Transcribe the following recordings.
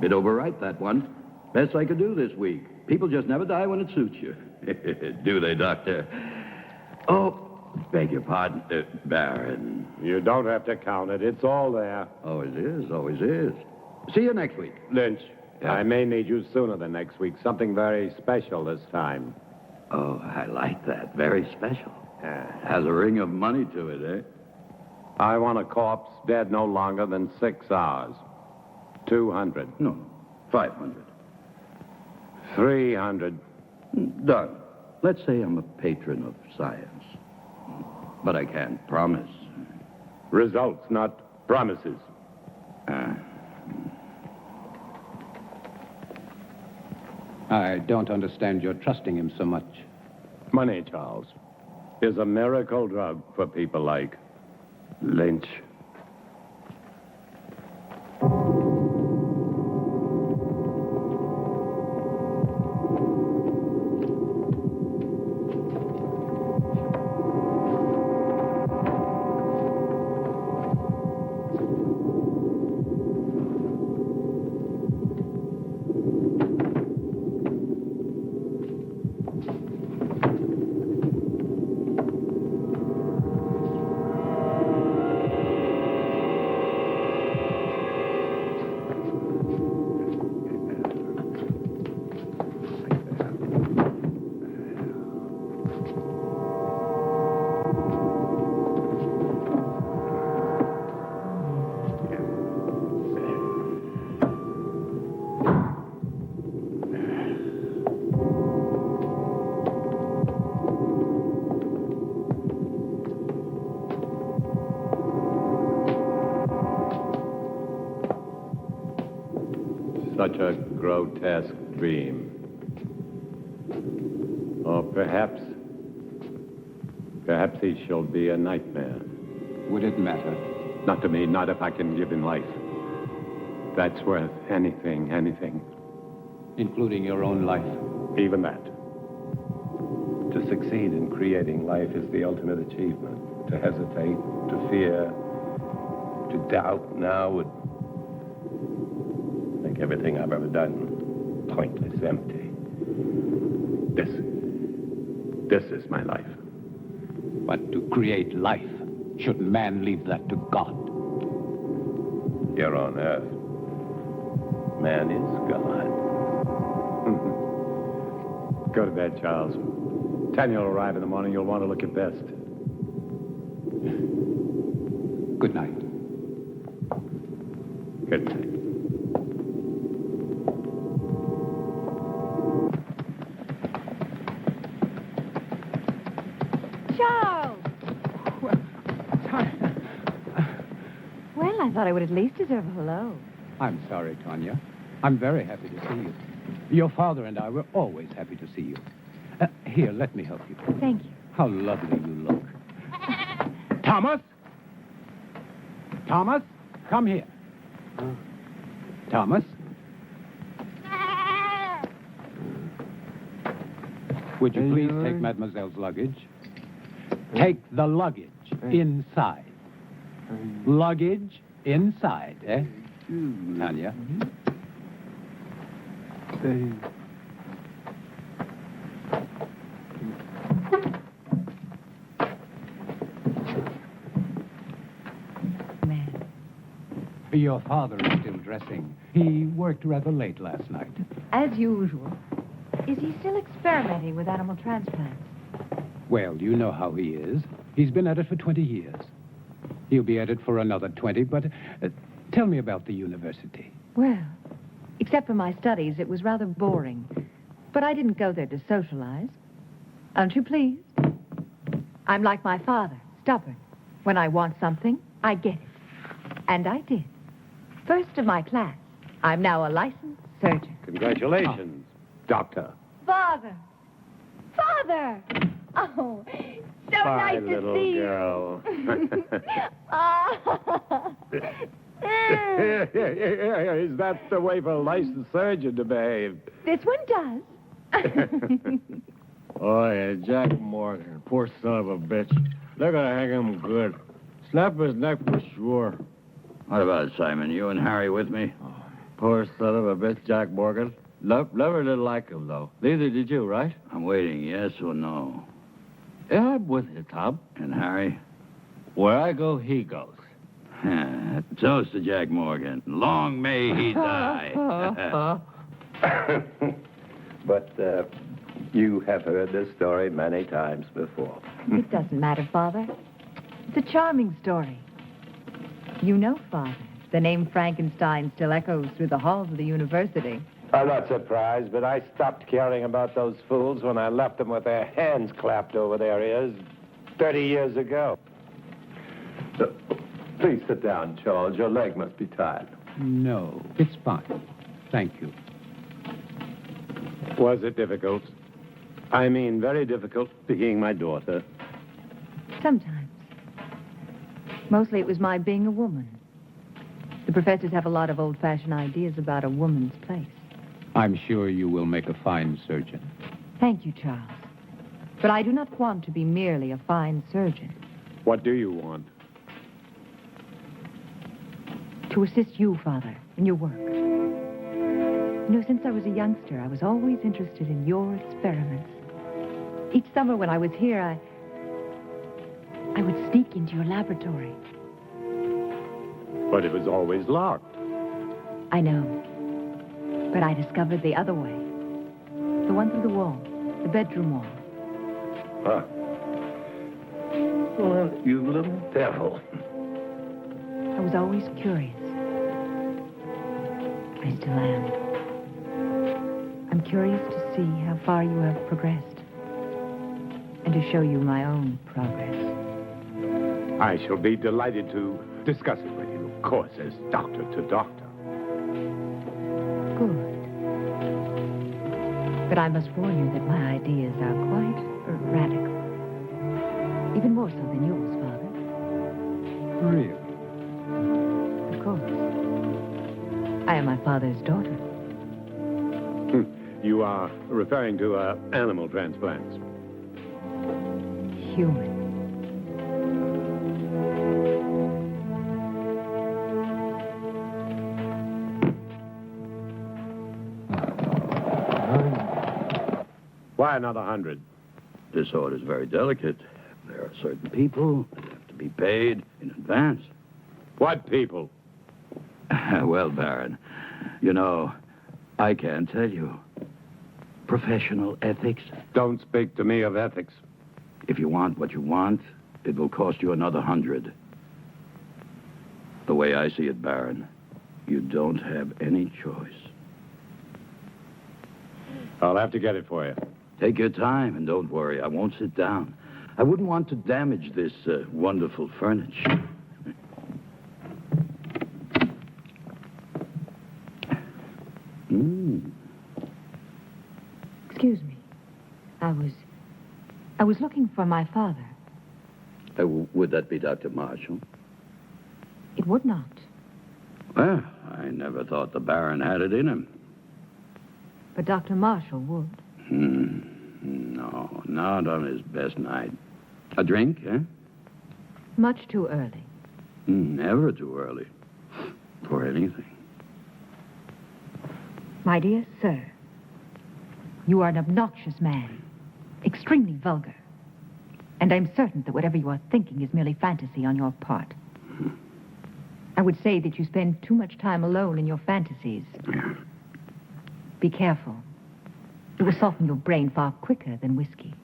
Bit overripe, that one. Best I could do this week. People just never die when it suits you. Do they, Doctor? Oh, beg your pardon, Baron. You don't have to count it. It's all there. Always is, always is. See you next week. Lynch, Yeah. I may need you sooner than next week. Something very special this time. Oh, I like that. Very special. Has a ring of money to it, eh? I want a corpse dead no longer than 6 hours. 200. No, 500. 300. Done. Let's say I'm a patron of science. But I can't promise. Results, not promises. I don't understand your trusting him so much. Money, Charles, is a miracle drug for people like Lynch. Such a grotesque dream. Or perhaps he shall be a nightmare. Would it matter? Not to me, not if I can give him life. That's worth anything. Including your own life? Even that. To succeed in creating life is the ultimate achievement. To hesitate, to fear, to doubt now would make everything I've ever done pointless, empty. This is my life. But to create life, should man leave that to God? Here on earth, man is God. Go to bed, Charles. Tanya will arrive in the morning. You'll want to look your best. Good night. Good night. Charles! Well, I thought I would at least deserve a hello. I'm sorry, Tanya. I'm very happy to see you. Your father and I were always happy to see you. Here, let me help you. Thank you. How lovely you look. Thomas? Thomas, come here. Thomas? Would you please take Mademoiselle's luggage? Take the luggage inside. Luggage inside, eh? Tanya? Your father is still dressing. He worked rather late last night. As usual. Is he still experimenting with animal transplants? Well, you know how he is. He's been at it for 20 years. He'll be at it for another 20, but tell me about the university. Well, except for my studies, it was rather boring. But I didn't go there to socialize. Aren't you pleased? I'm like my father, stubborn. When I want something, I get it. And I did. First of my class. I'm now a licensed surgeon. Congratulations, Doctor. Father! Father! Oh, so Bye, nice to little see girl. you. Is that the way for a licensed surgeon to behave? This one does. Oh, yeah, Jack Morgan. Poor son of a bitch. They're gonna hang him good. Snap his neck for sure. What about it, Simon? You and Harry with me? Poor son of a bitch, Jack Morgan. Never did like him, though. Neither did you, right? I'm waiting, yes or no? Yeah, I'm with you, Tom. And Harry? Where I go, he goes. Toast to Jack Morgan. Long may he die. But you have heard this story many times before. It doesn't matter, Father. It's a charming story. You know, Father, the name Frankenstein still echoes through the halls of the university. I'm not surprised, but I stopped caring about those fools when I left them with their hands clapped over their ears 30 years ago. Please sit down, Charles. Your leg must be tired. No, it's fine. Thank you. Was it difficult? I mean, very difficult being my daughter. Sometimes. Mostly it was my being a woman. The professors have a lot of old-fashioned ideas about a woman's place. I'm sure you will make a fine surgeon. Thank you, Charles. But I do not want to be merely a fine surgeon. What do you want? To assist you, Father, in your work. You know, since I was a youngster, I was always interested in your experiments. Each summer when I was here, I would sneak into your laboratory. But it was always locked. I know. But I discovered the other way. The one through the wall, the bedroom wall. Huh. Well, you little devil. I was always curious. I still am. I'm curious to see how far you have progressed. And to show you my own progress. I shall be delighted to discuss it with you, of course, as doctor to doctor. Good. But I must warn you that my ideas are quite radical. Even more so than yours, Father. Really? Of course. I am my father's daughter. You are referring to animal transplants. Human. Why another 100? This order's very delicate. There are certain people that have to be paid in advance. What people? Well, Baron, you know, I can't tell you. Professional ethics. Don't speak to me of ethics. If you want what you want, it will cost you another 100. The way I see it, Baron, you don't have any choice. I'll have to get it for you. Take your time, and don't worry, I won't sit down. I wouldn't want to damage this wonderful furniture. Excuse me. I was looking for my father. Would that be Dr. Marshall? It would not. Well, I never thought the Baron had it in him. But Dr. Marshall would. No, not on his best night. A drink, eh? Much too early. Never too early. For anything. My dear sir, you are an obnoxious man. Extremely vulgar. And I'm certain that whatever you are thinking is merely fantasy on your part. I would say that you spend too much time alone in your fantasies. Yeah. Be careful. It will soften your brain far quicker than whiskey.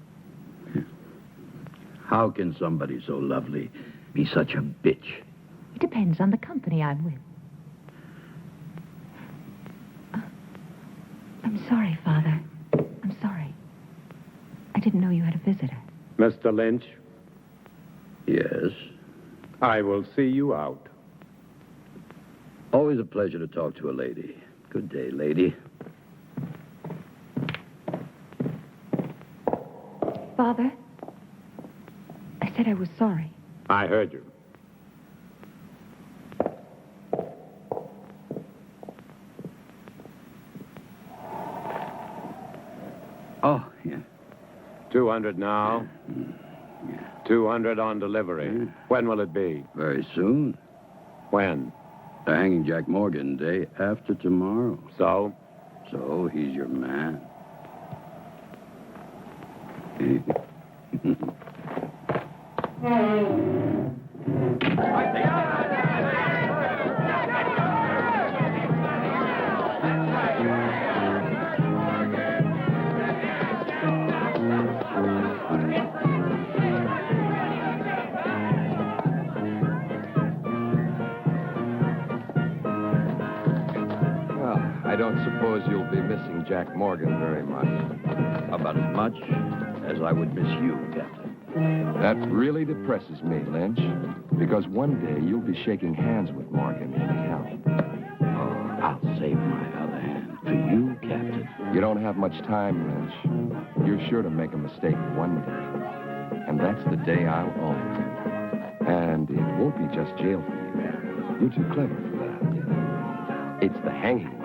How can somebody so lovely be such a bitch? It depends on the company I'm with. I'm sorry, Father. I'm sorry. I didn't know you had a visitor. Mr. Lynch, Yes. I will see you out. Always a pleasure to talk to a lady. Good day, lady. Father, I said I was sorry. I heard you. Oh, yeah. 200 now. 200 on delivery. When will it be? Very soon. When? They're hanging Jack Morgan day after tomorrow. So? So he's your man. I don't suppose you'll be missing Jack Morgan very much. About as much as I would miss you, Captain. That really depresses me, Lynch, because one day you'll be shaking hands with Morgan in hell. Oh, I'll save my other hand for you, Captain. You don't have much time, Lynch. You're sure to make a mistake one day, and that's the day I'll own it. And it won't be just jail for you. You're too clever for that. It's the hanging.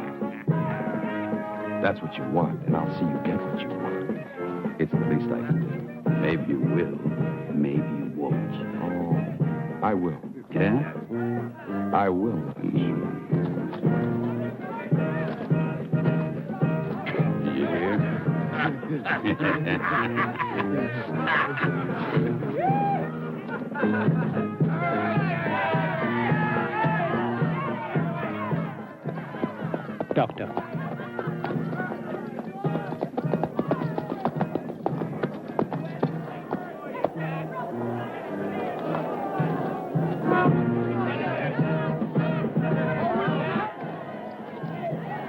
That's what you want, and I'll see you get what you want. It's the least I can do. Maybe you will, maybe you won't. Oh, I will. Yeah? I will. You hear? Doctor.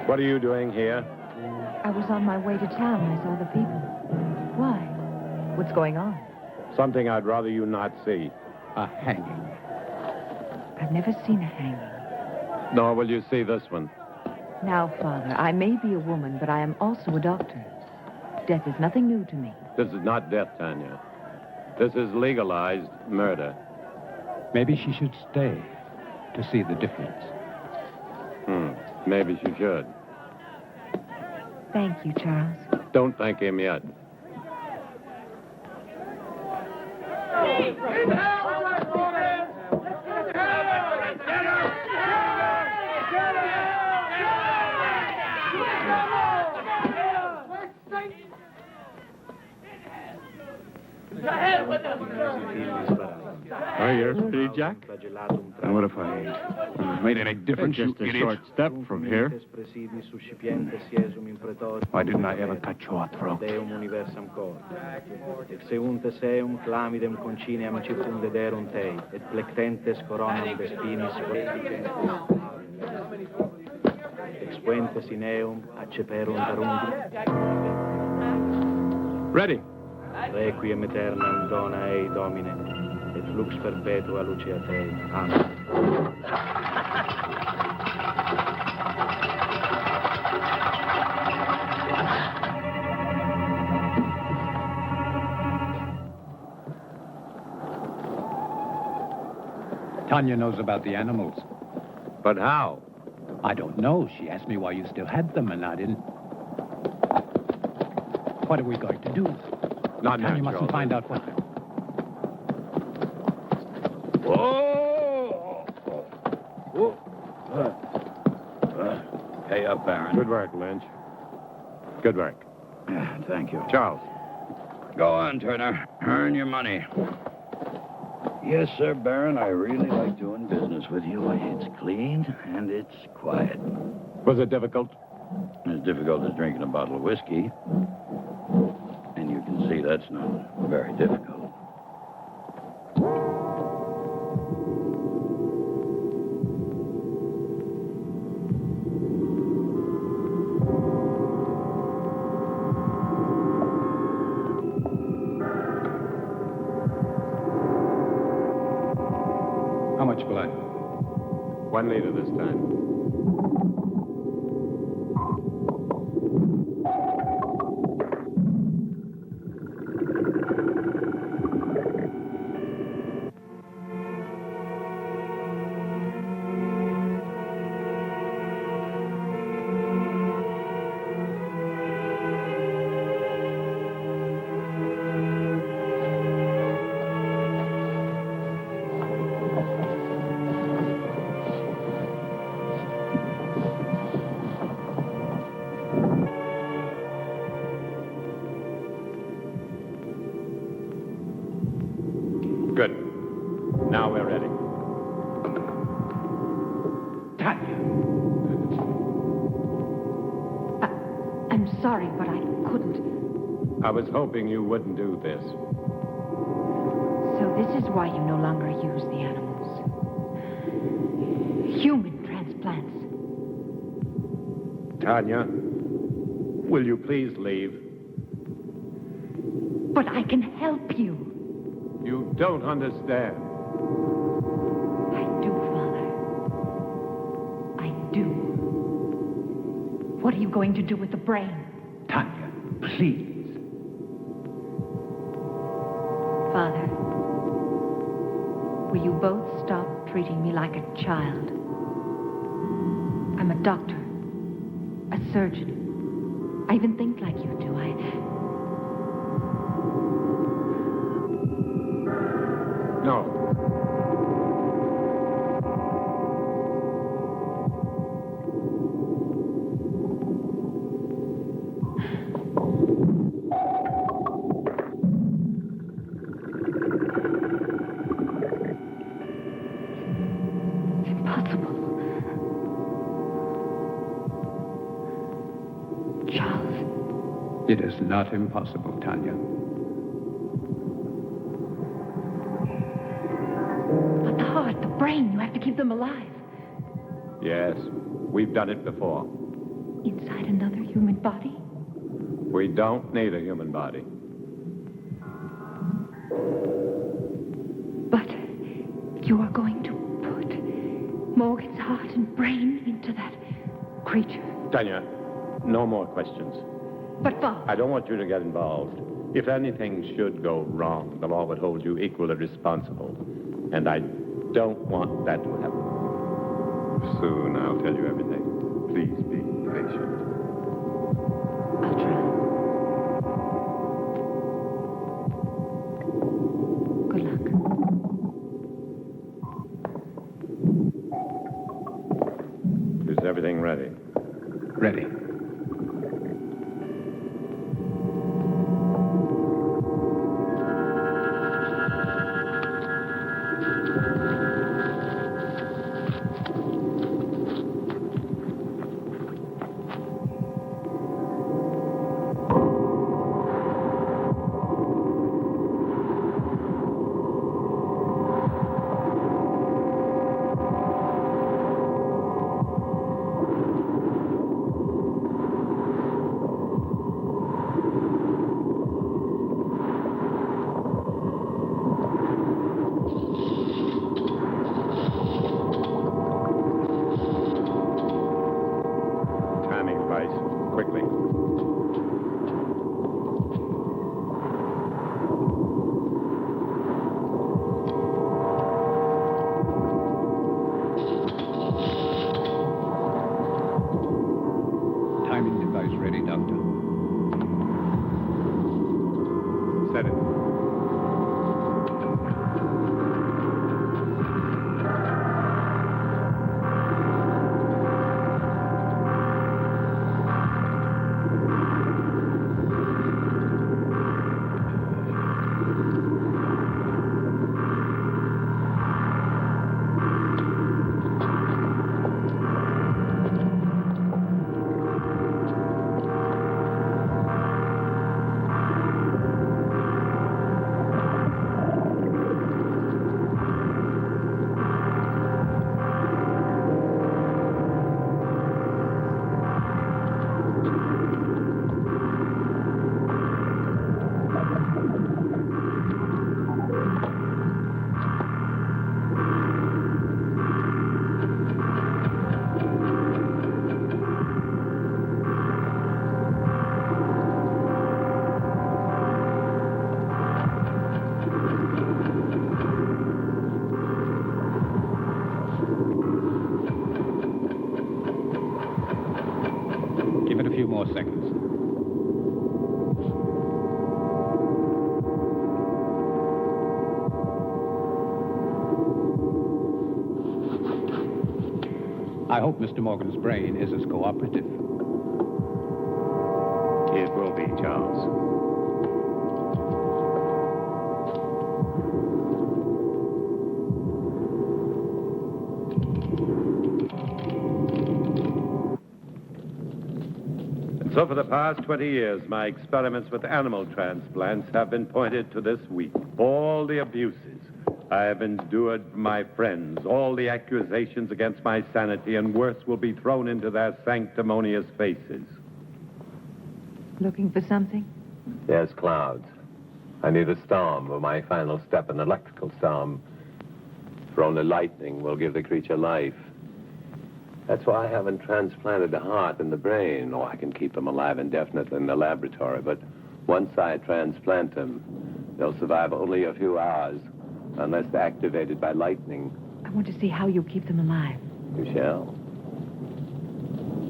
What are you doing here? I was on my way to town. I saw the people. Why? What's going on? Something I'd rather you not see. A hanging. I've never seen a hanging. Nor will you see this one. Now, Father, I may be a woman, but I am also a doctor. Death is nothing new to me. This is not death, Tanya. This is legalized murder. Maybe she should stay to see the difference. Maybe she should. Thank you, Charles. Don't thank him yet. Are you pretty, Jack? And what if I made any difference, you Just a idiot? short step from here. Why didn't I ever cut your throat? Exeunte seum clamidem conciniam circundederum tei, et plectentes coronam vespinis expuentes in eum acceperunt arundum. Ready. Requiem aeternam dona ei, Domine, et lux perpetua lucia Tei. Amen. Tanya knows about the animals. But how? I don't know. She asked me why you still had them, and I didn't. What are we going to do? Not Tanya now, mustn't Charles. find out what. Whoa! Pay up, Baron. Good work, Lynch. Good work. Thank you. Charles. Go on, Turner. Earn your money. Yes, sir, Baron. I really like doing business with you. It's clean and it's quiet. Was it difficult? As difficult as drinking a bottle of whiskey. And you can see that's not very difficult. How much blood? 1 liter this time. Good. Now we're ready. Tanya. I'm sorry, but I couldn't. I was hoping you wouldn't do this. So this is why you no longer use the animals. Human transplants. Tanya, will you please leave? But I can help you. You don't understand. I do, Father. I do. What are you going to do with the brain? Tanya, please. Father, will you both stop treating me like a child? I'm a doctor, a surgeon. I even think like you do. No. Impossible. Charles. It is not impossible, Tanya. But the heart, the brain, you have to keep them alive. Yes, we've done it before. Inside another human body? We don't need a human body. But you are going to put Morgan's heart and brain into that creature. Tanya, no more questions. But Father... I don't want you to get involved. If anything should go wrong, the law would hold you equally responsible. And I don't want that to happen. Soon I'll tell you everything. Please be patient. I'll try. Good luck. Is everything ready? Ready. Quickly. Timing device ready, Doctor. Set it. Give it a few more seconds. I hope Mr. Morgan's brain is as cooperative. It will be, Charles. So for the past 20 years, my experiments with animal transplants have been pointed to this week. All the abuses I have endured from my friends, all the accusations against my sanity, and worse, will be thrown into their sanctimonious faces. Looking for something? Yes, clouds. I need a storm for my final step, an electrical storm. For only lightning will give the creature life. That's why I haven't transplanted the heart and the brain. Oh, I can keep them alive indefinitely in the laboratory, but once I transplant them, they'll survive only a few hours, unless they're activated by lightning. I want to see how you keep them alive. You shall.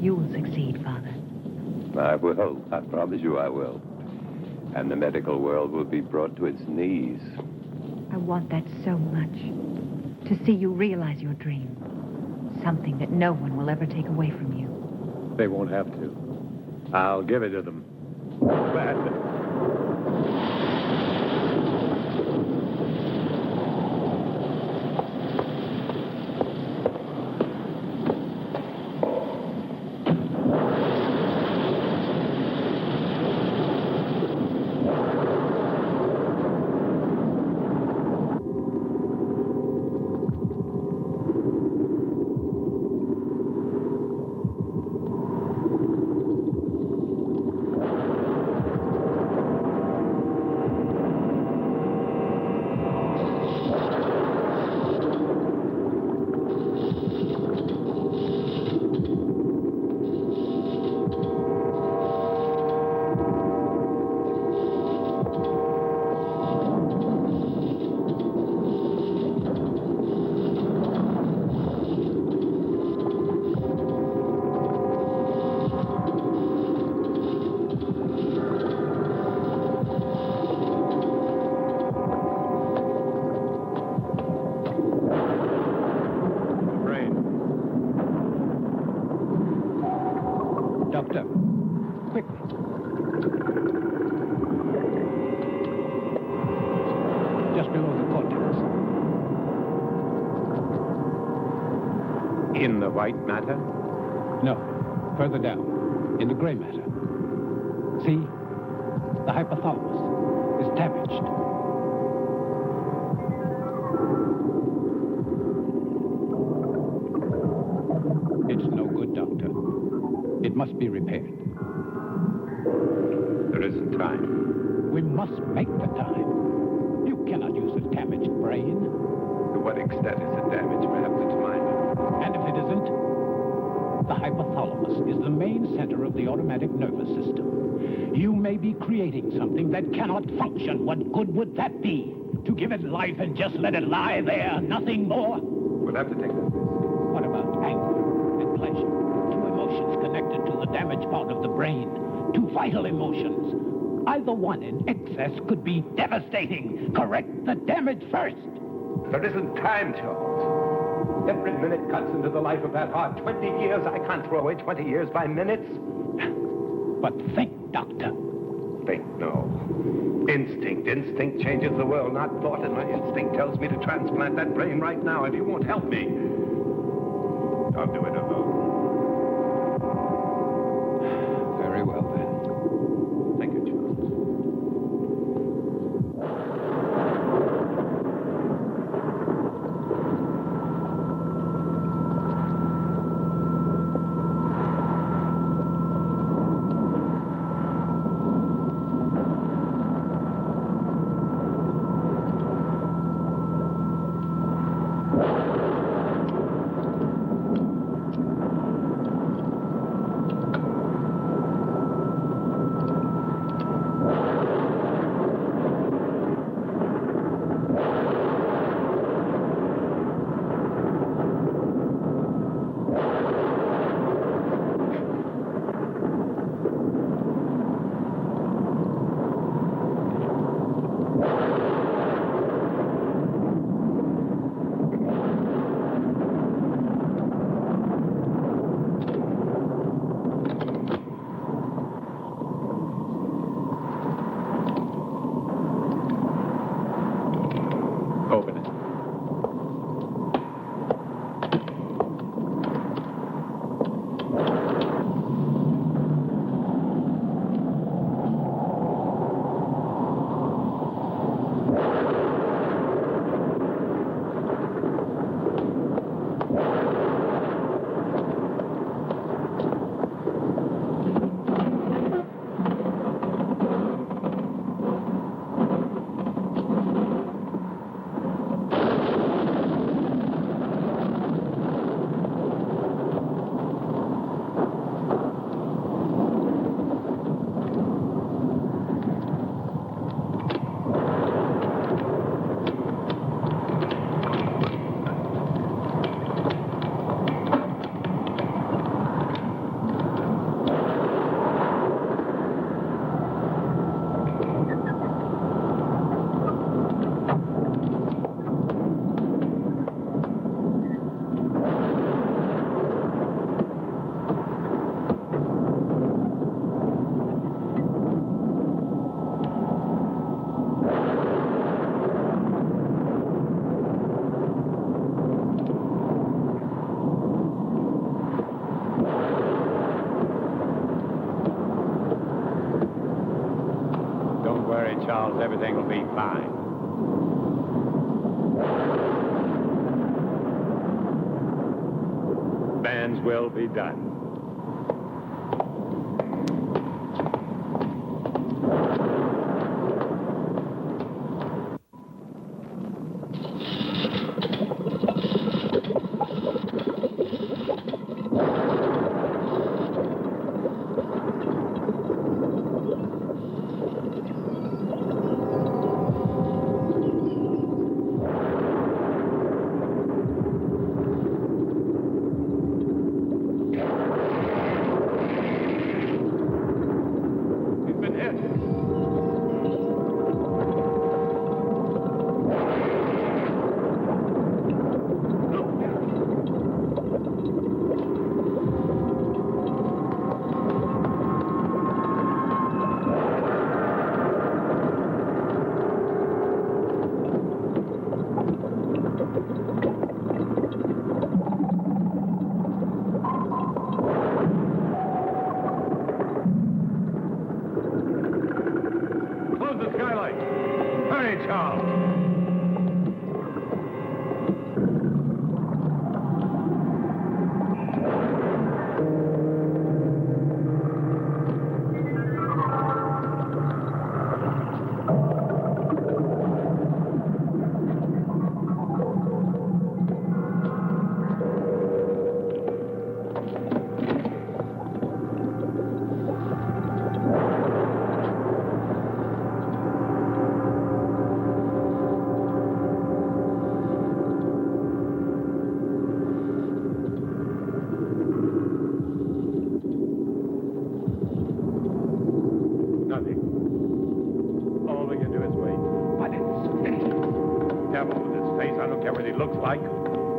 You will succeed, Father. I will. I promise you I will. And the medical world will be brought to its knees. I want that so much. To see you realize your dream. Something that no one will ever take away from you. They won't have to. I'll give it to them. Doctor, quickly. Just below the cortex. In the white matter? No, further down, in the gray matter. See? The hypothalamus is damaged. It's no good, Doctor. It must be repaired. There isn't time. We must make the time. You cannot use a damaged brain. To what extent is it damaged? Perhaps it's minor. And if it isn't, the hypothalamus is the main center of the automatic nervous system. You may be creating something that cannot function. What good would that be? To give it life and just let it lie there, nothing more? We'll have to take that risk. What about anger and pleasure? Two emotions connected to the damaged part of the brain. Two vital emotions. Either one in excess could be devastating. Correct the damage first. There isn't time, Charles. Every minute cuts into the life of that heart. 20 years. I can't throw away 20 years by minutes. But think, Doctor. Think, no. Instinct. Instinct changes the world, not thought. And my instinct tells me to transplant that brain right now. If you won't help me, I'll do it alone. Very well, then. Thank you, Charles. worry, Charles. Everything will be fine. Man's will be done.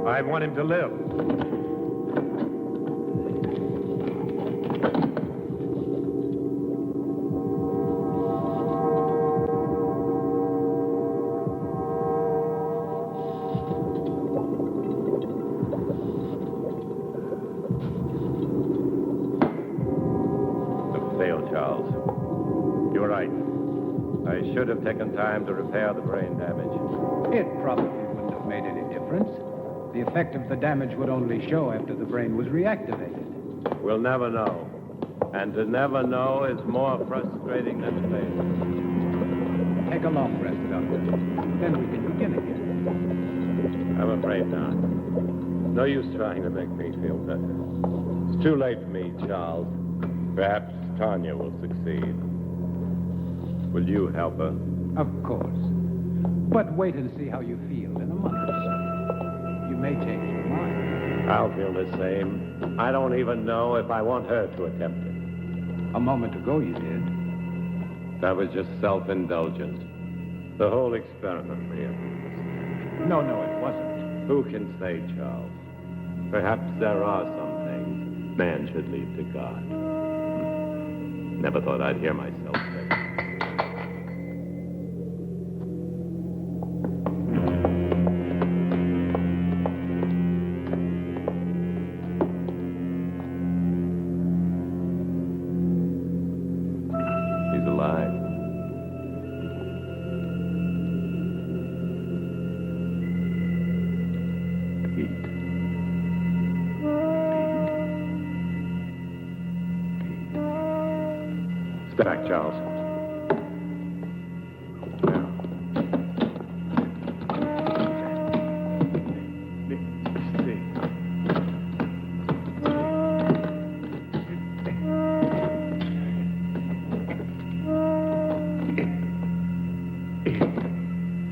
I want him to live. Look, failed, Charles. You're right. I should have taken time to repair the brain damage. It probably wouldn't have made any difference. The effect of the damage would only show after the brain was reactivated. We'll never know. And to never know is more frustrating than failure. Take a long rest, Doctor. Then we can begin again. I'm afraid not. No use trying to make me feel better. It's too late for me, Charles. Perhaps Tanya will succeed. Will you help her? Of course. But wait and see how you feel in a month or so. You may change your mind. I'll feel the same. I don't even know if I want her to attempt it. A moment ago you did. That was just self-indulgence. The whole experiment, really. No, it wasn't. Who can say, Charles? Perhaps there are some things man should leave to God. Never thought I'd hear myself say that. Step back, Charles.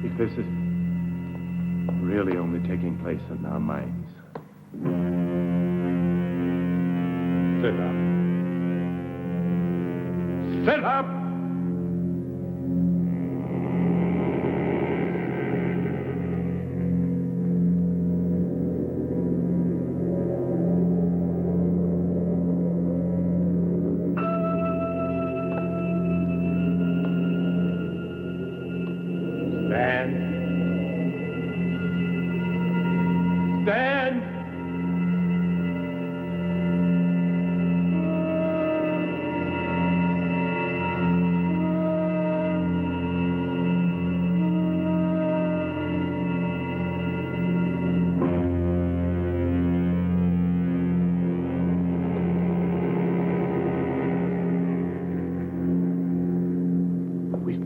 If this is really only taking place in our minds. Sit up. Sit up! Stand. Stand!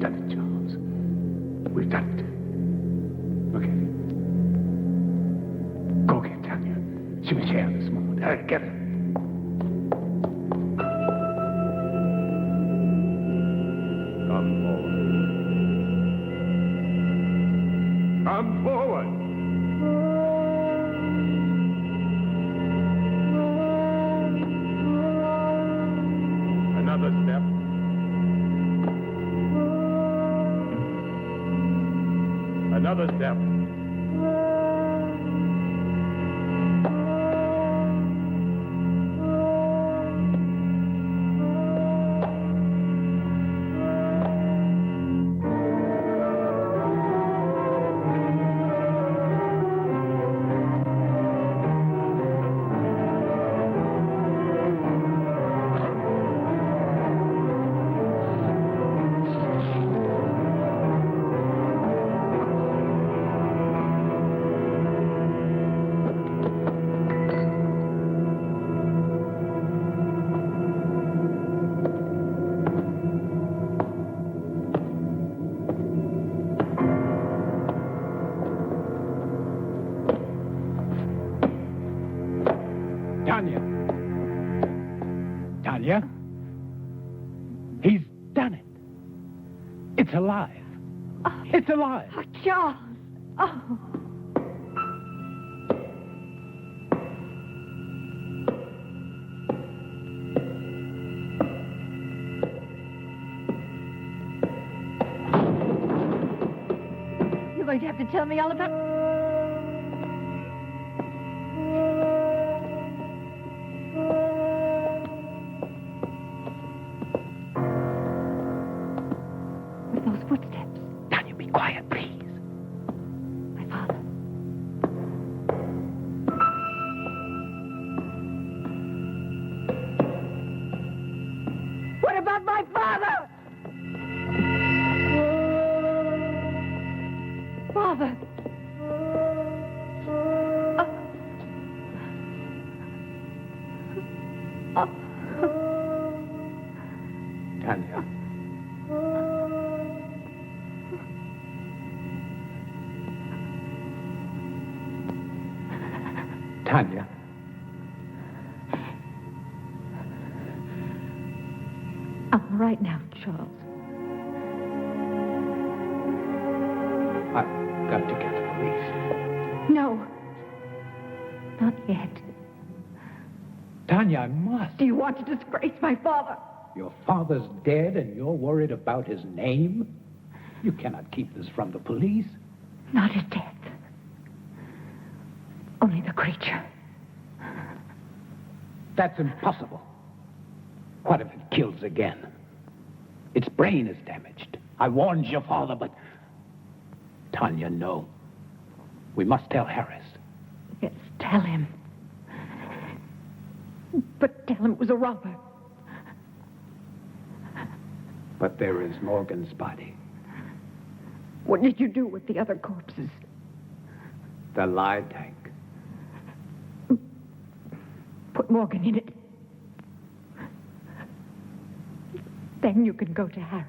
done it, Charles. We've done it. Okay. Go get Tanya. She was here this morning. Hurry, get her. Come forward. Come forward. Another step. Another step. Tanya? He's done it. It's alive. Oh. It's alive. Oh, Charles. Oh. You're going to have to tell me all about... Those footsteps. Tanya, be quiet, please. My father. What about my father? Father. Tanya. Tanya. I'm all right now, Charles. I've got to get the police. No. Not yet. Tanya, I must. Do you want to disgrace my father? Your father's dead and you're worried about his name? You cannot keep this from the police. Not his death. Only the creature. That's impossible. What if it kills again? Its brain is damaged. I warned your father, but... Tanya, no. We must tell Harris. Yes, tell him. But tell him it was a robber. But there is Morgan's body. What did you do with the other corpses? The lie tank. Put Morgan in it. Then you can go to Harris.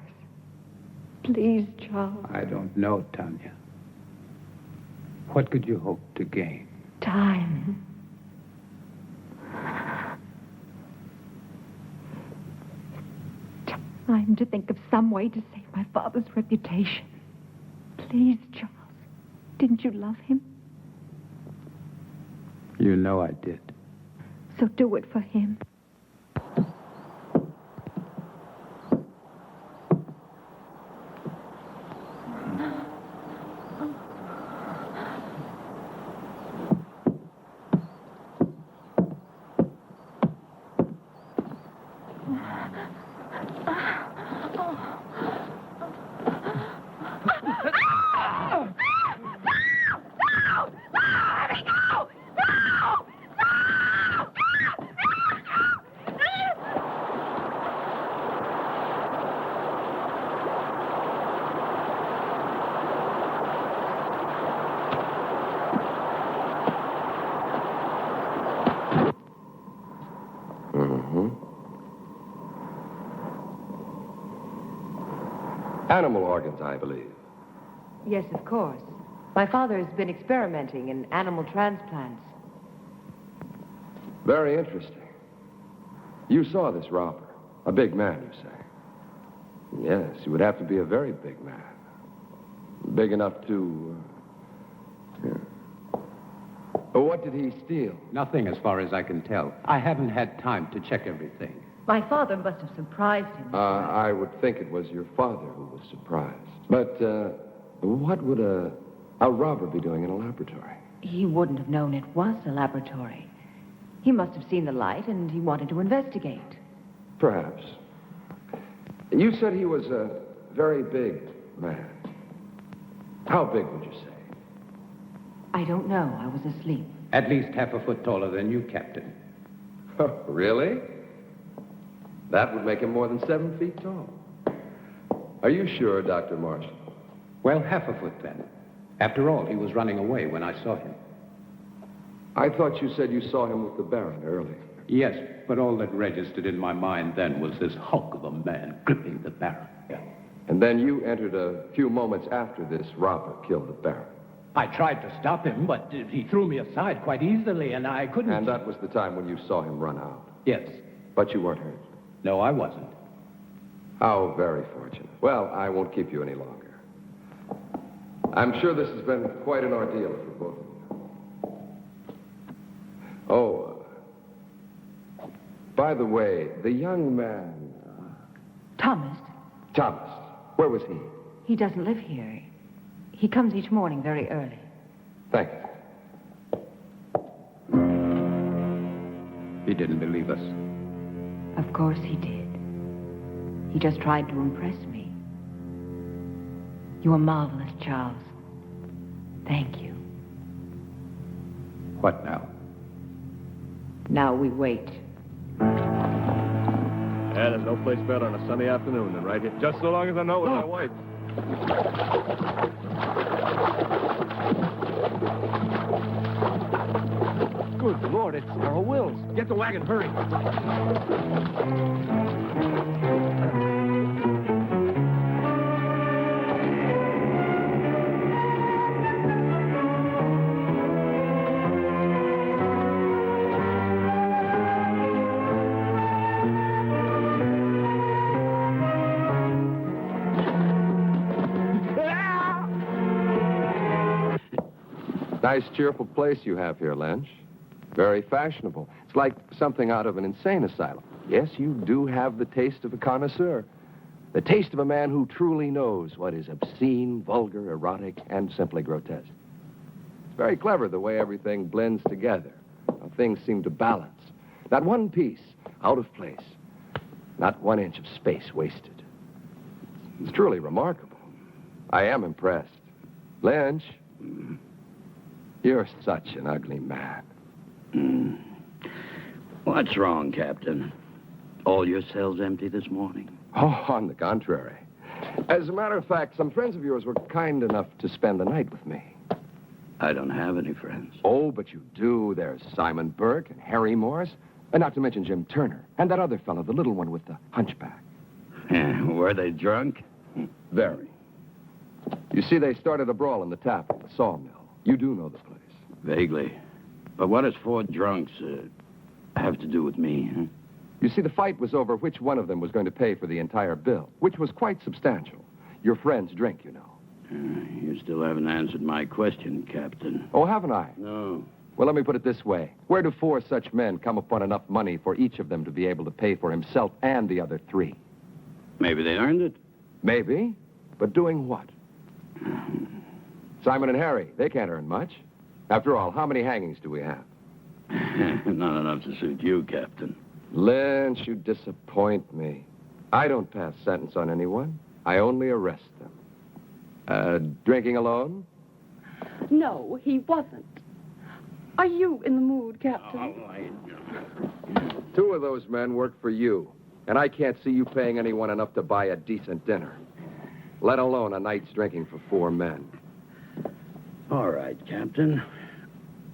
Please, Charles. I don't know, Tanya. What could you hope to gain? Time. Time to think of some way to save my father's reputation. Please, Charles. Didn't you love him? You know I did. So do it for him. Animal organs, I believe. Yes, of course. My father has been experimenting in animal transplants. Very interesting. You saw this robber. A big man, you say? Yes, he would have to be a very big man. Big enough to... What did he steal? Nothing as far as I can tell. I haven't had time to check everything. My father must have surprised him. I would think it was your father who was surprised. But what would a robber be doing in a laboratory? He wouldn't have known it was a laboratory. He must have seen the light and he wanted to investigate. Perhaps. You said he was a very big man. How big would you say? I don't know. I was asleep. At least half a foot taller than you, Captain. Really? That would make him more than 7 feet tall. Are you sure, Dr. Marshall? Well, half a foot then. After all, he was running away when I saw him. I thought you said you saw him with the Baron earlier. Yes, but all that registered in my mind then was this hulk of a man gripping the Baron. And then you entered a few moments after this robber killed the Baron. I tried to stop him, but he threw me aside quite easily, and I couldn't... And that was the time when you saw him run out. Yes. But you weren't hurt. No, I wasn't. How very fortunate. Well, I won't keep you any longer. I'm sure this has been quite an ordeal for both of you. Oh, by the way, the young man... Thomas. Thomas. Where was he? He doesn't live here. He comes each morning very early. Thank you. He didn't believe us. Of course he did. He just tried to impress me. You were marvelous, Charles. Thank you. What now? Now we wait. Yeah, there's no place better on a sunny afternoon than right here. Just so long as I know with my wife. Good Lord, it's Earl Wills. Get the wagon, hurry. Nice, cheerful place you have here, Lynch. Very fashionable. It's like something out of an insane asylum. Yes, you do have the taste of a connoisseur. The taste of a man who truly knows what is obscene, vulgar, erotic, and simply grotesque. It's very clever the way everything blends together. How things seem to balance. Not one piece out of place. Not 1 inch of space wasted. It's truly remarkable. I am impressed. Lynch, you're such an ugly man. What's wrong, Captain? All your cells empty this morning? Oh, on the contrary. As a matter of fact, some friends of yours were kind enough to spend the night with me. I don't have any friends. Oh, but you do. There's Simon Burke and Harry Morris, and not to mention Jim Turner, and that other fellow, the little one with the hunchback. Were they drunk? Very. You see, they started a brawl in the tap at the sawmill. You do know the place. Vaguely. But what does 4 drunks have to do with me, huh? You see, the fight was over which one of them was going to pay for the entire bill, which was quite substantial. Your friend's drink, you know. You still haven't answered my question, Captain. Oh, haven't I? No. Well, let me put it this way. Where do 4 such men come upon enough money for each of them to be able to pay for himself and the other 3? Maybe they earned it. Maybe. But doing what? Simon and Harry, they can't earn much. After all, how many hangings do we have? Not enough to suit you, Captain. Lynch, you disappoint me. I don't pass sentence on anyone. I only arrest them. Drinking alone? No, he wasn't. Are you in the mood, Captain? 2 of those men work for you, and I can't see you paying anyone enough to buy a decent dinner, let alone a night's drinking for 4 men. All right, Captain.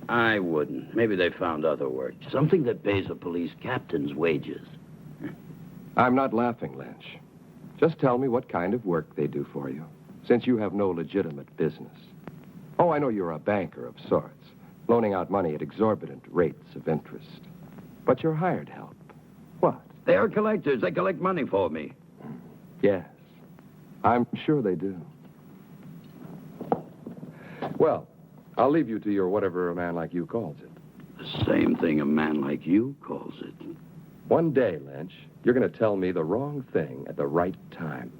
I wouldn't. Maybe they found other work. Something that pays a police captain's wages. I'm not laughing, Lynch. Just tell me what kind of work they do for you, since you have no legitimate business. Oh, I know you're a banker of sorts, loaning out money at exorbitant rates of interest. But you're hired help. What? They are collectors. They collect money for me. Yes, I'm sure they do. Well, I'll leave you to your whatever a man like you calls it. The same thing a man like you calls it. One day, Lynch, you're going to tell me the wrong thing at the right time.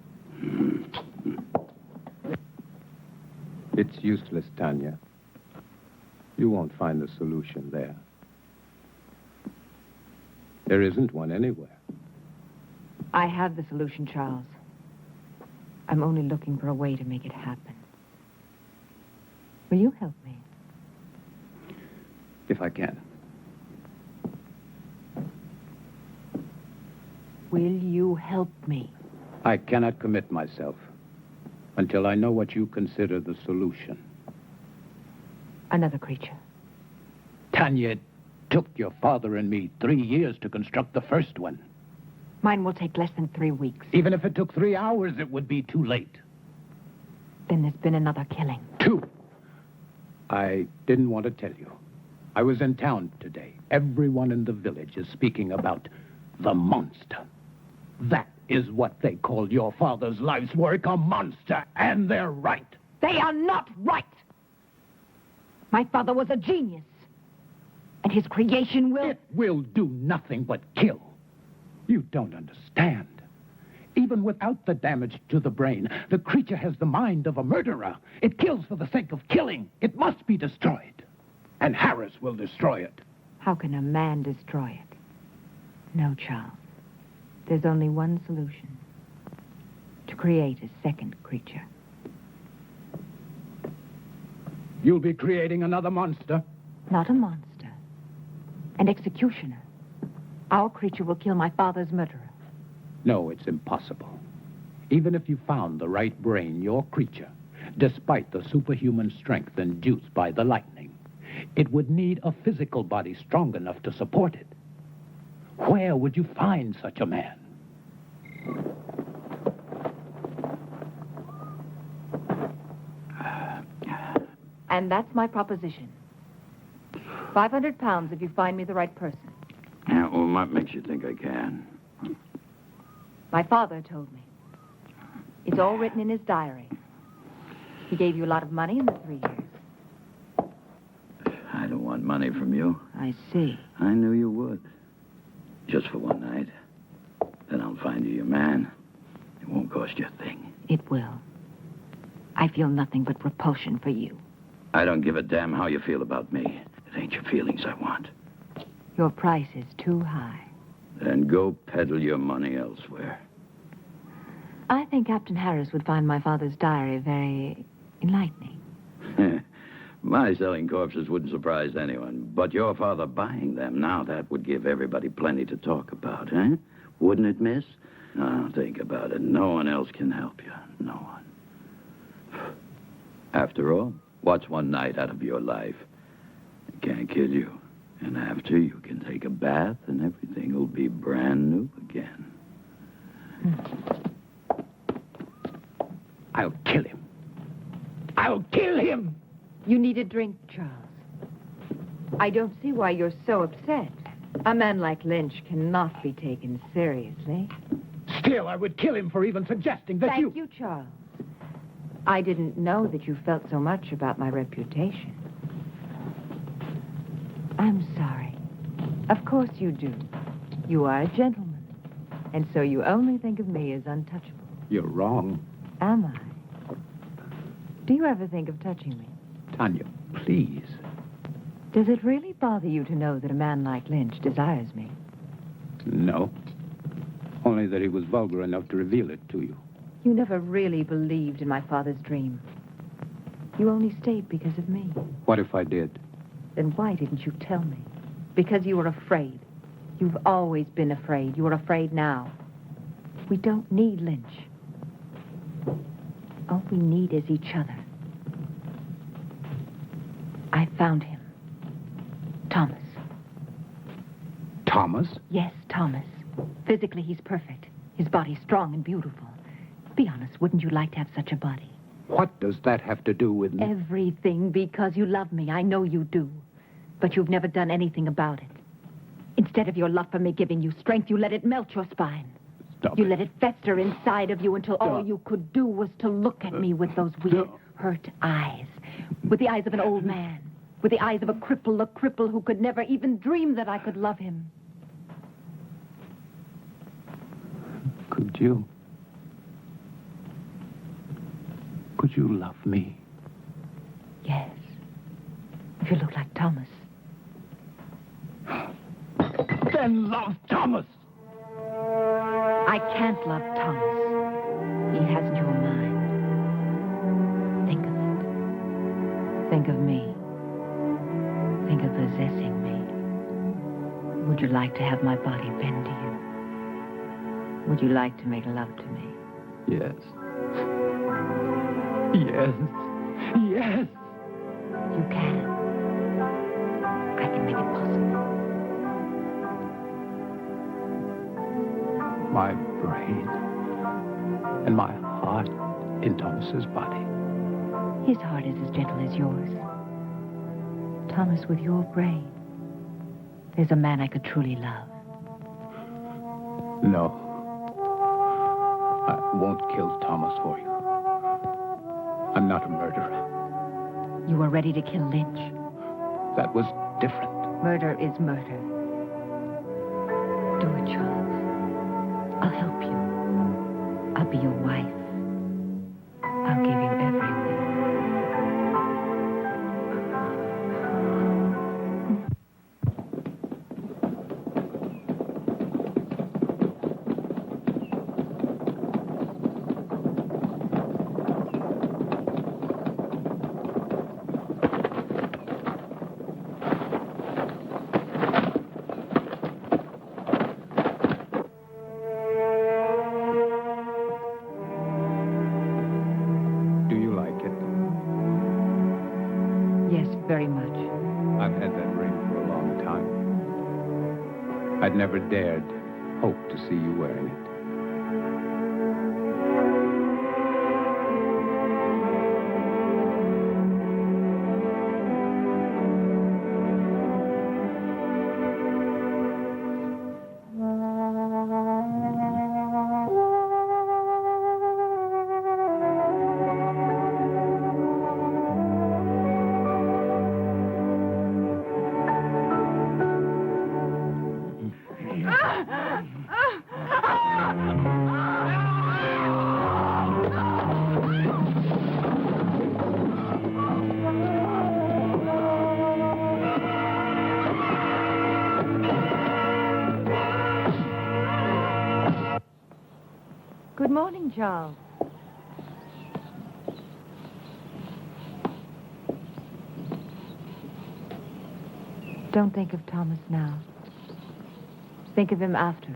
It's useless, Tanya. You won't find the solution there. There isn't one anywhere. I have the solution, Charles. I'm only looking for a way to make it happen. Will you help me? If I can. Will you help me? I cannot commit myself until I know what you consider the solution. Another creature. Tanya, it took your father and me 3 years to construct the first one. Mine will take less than 3 weeks. Even if it took 3 hours, it would be too late. Then there's been another killing. 2. I didn't want to tell you. I was in town today. Everyone in the village is speaking about the monster. That is what they called your father's life's work, a monster, and they're right. They are not right! My father was a genius. And his creation will... It will do nothing but kill. You don't understand. Even without the damage to the brain, the creature has the mind of a murderer. It kills for the sake of killing. It must be destroyed. And Harris will destroy it. How can a man destroy it? No, Charles. There's only one solution. To create a second creature. You'll be creating another monster? Not a monster. An executioner. Our creature will kill my father's murderer. No, it's impossible. Even if you found the right brain, your creature, despite the superhuman strength induced by the lightning, it would need a physical body strong enough to support it. Where would you find such a man? And that's my proposition. 500 pounds if you find me the right person. Yeah, well, what makes you think I can? My father told me. It's all written in his diary. He gave you a lot of money in the 3 years. I don't want money from you. I see. I knew you would. Just for one night. Then I'll find you your man. It won't cost you a thing. It will. I feel nothing but repulsion for you. I don't give a damn how you feel about me. It ain't your feelings I want. Your price is too high. Then go peddle your money elsewhere. I think Captain Harris would find my father's diary very enlightening. My selling corpses wouldn't surprise anyone. But your father buying them, now that would give everybody plenty to talk about, eh? Wouldn't it, miss? Now, think about it. No one else can help you. No one. After all, what's one night out of your life? It can't kill you. And after, you can take a bath and everything will be brand new again. I'll kill him. I'll kill him! You need a drink, Charles. I don't see why you're so upset. A man like Lynch cannot be taken seriously. Still, I would kill him for even suggesting that Thank you, Charles. I didn't know that you felt so much about my reputation. I'm sorry. Of course you do. You are a gentleman. And so you only think of me as untouchable. You're wrong. Am I? Do you ever think of touching me? Tanya, please. Does it really bother you to know that a man like Lynch desires me? No. Only that he was vulgar enough to reveal it to you. You never really believed in my father's dream. You only stayed because of me. What if I did? Then why didn't you tell me? Because you were afraid. You've always been afraid. You're afraid now. We don't need Lynch. All we need is each other. I found him. Thomas. Thomas? Yes, Thomas. Physically, he's perfect. His body's strong and beautiful. Be honest, wouldn't you like to have such a body? What does that have to do with me? Everything, because you love me. I know you do. But you've never done anything about it. Instead of your love for me giving you strength, you let it melt your spine. You let it fester inside of you until all you could do was to look at me with those weird, hurt eyes. With the eyes of an old man. With the eyes of a cripple who could never even dream that I could love him. Could you love me? Yes. If you look like Thomas. Then love Thomas! I can't love Thomas. He hasn't your mind. Think of it. Think of me. Think of possessing me. Would you like to have my body bend to you? Would you like to make love to me? Yes. Yes. Yes. You can. I can make it possible. My brain and my heart in Thomas's body. His heart is as gentle as yours. Thomas, with your brain, there's a man I could truly love. No. I won't kill Thomas for you. I'm not a murderer. You were ready to kill Lynch. That was different. Murder is murder. Do it, Charles. I'll help you. I'll be your wife. I'll give you everything. Very much. I've had that ring for a long time. I'd never dared hope to see you wearing it. Good morning, Charles. Don't think of Thomas now. Think of him after.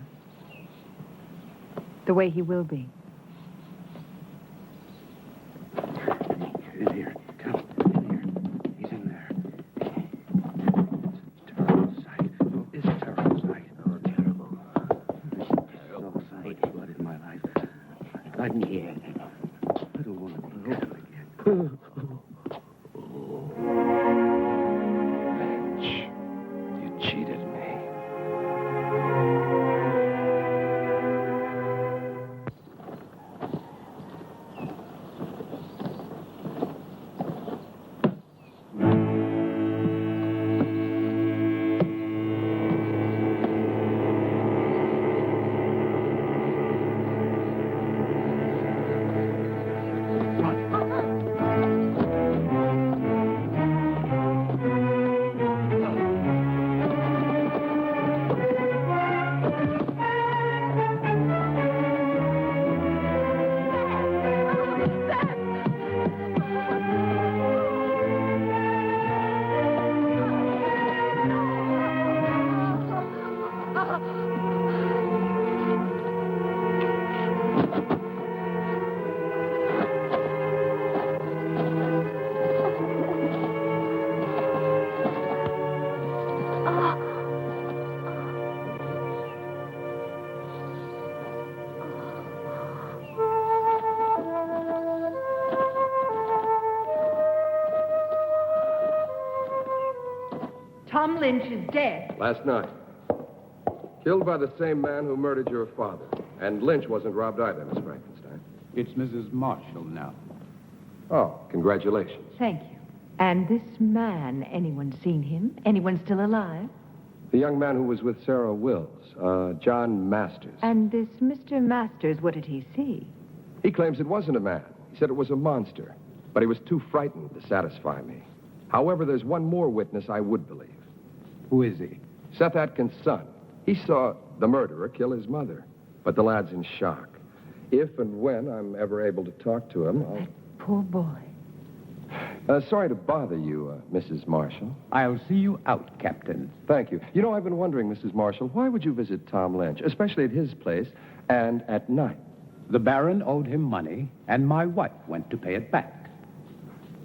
The way he will be. In here. Come. In here. He's in there. It's a terrible sight. Oh, it's a terrible sight. Oh, terrible. It's a terrible sight. Blood in my life. Blood in here. I don't want to be cut again. Lynch, you cheated me. Tom Lynch is dead. Last night. Killed by the same man who murdered your father. And Lynch wasn't robbed either, Miss Frankenstein. It's Mrs. Marshall now. Oh, congratulations. Thank you. And this man, anyone seen him? Anyone still alive? The young man who was with Sarah Wills, John Masters. And this Mr. Masters, what did he see? He claims it wasn't a man. He said it was a monster. But he was too frightened to satisfy me. However, there's one more witness I would believe. Who is he? Seth Atkins' son. He saw the murderer kill his mother. But the lad's in shock. If and when I'm ever able to talk to him, I'll... That poor boy. Sorry to bother you, Mrs. Marshall. I'll see you out, Captain. Thank you. You know, I've been wondering, Mrs. Marshall, why would you visit Tom Lynch, especially at his place, and at night? The Baron owed him money, and my wife went to pay it back.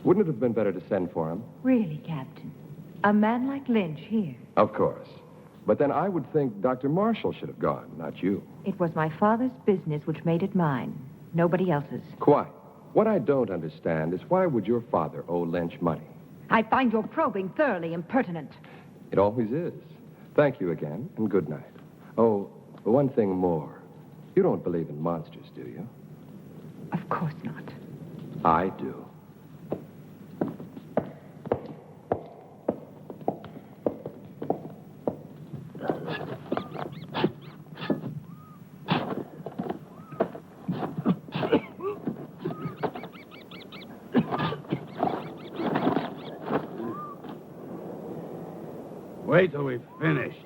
Wouldn't it have been better to send for him? Really, Captain? A man like Lynch here? Of course. But then I would think Dr. Marshall should have gone, not you. It was my father's business which made it mine. Nobody else's. Quite. What I don't understand is why would your father owe Lynch money? I find your probing thoroughly impertinent. It always is. Thank you again, and good night. Oh, one thing more. You don't believe in monsters, do you? Of course not. I do. Wait till we've finished.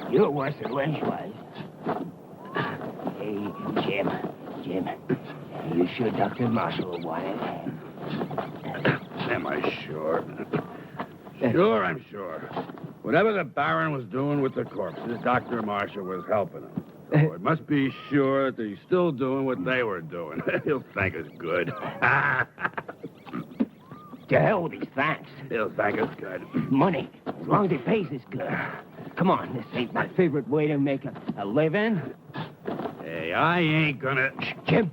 You're worse than Lynch was. Hey, Jim, you sure Dr. Marshall will want it? Am I sure? Sure, I'm sure. Whatever the Baron was doing with the corpses, Dr. Marshall was helping him. So it must be sure that he's still doing what they were doing. He'll thank us good. To hell with these thanks. He'll thank us good. Money, as long as he pays us good. Come on, this ain't my favorite way to make a living. Hey, I ain't gonna... Shh, Jim,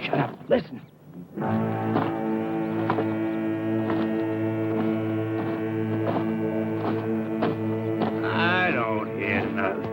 shut up. Listen. I don't hear nothing.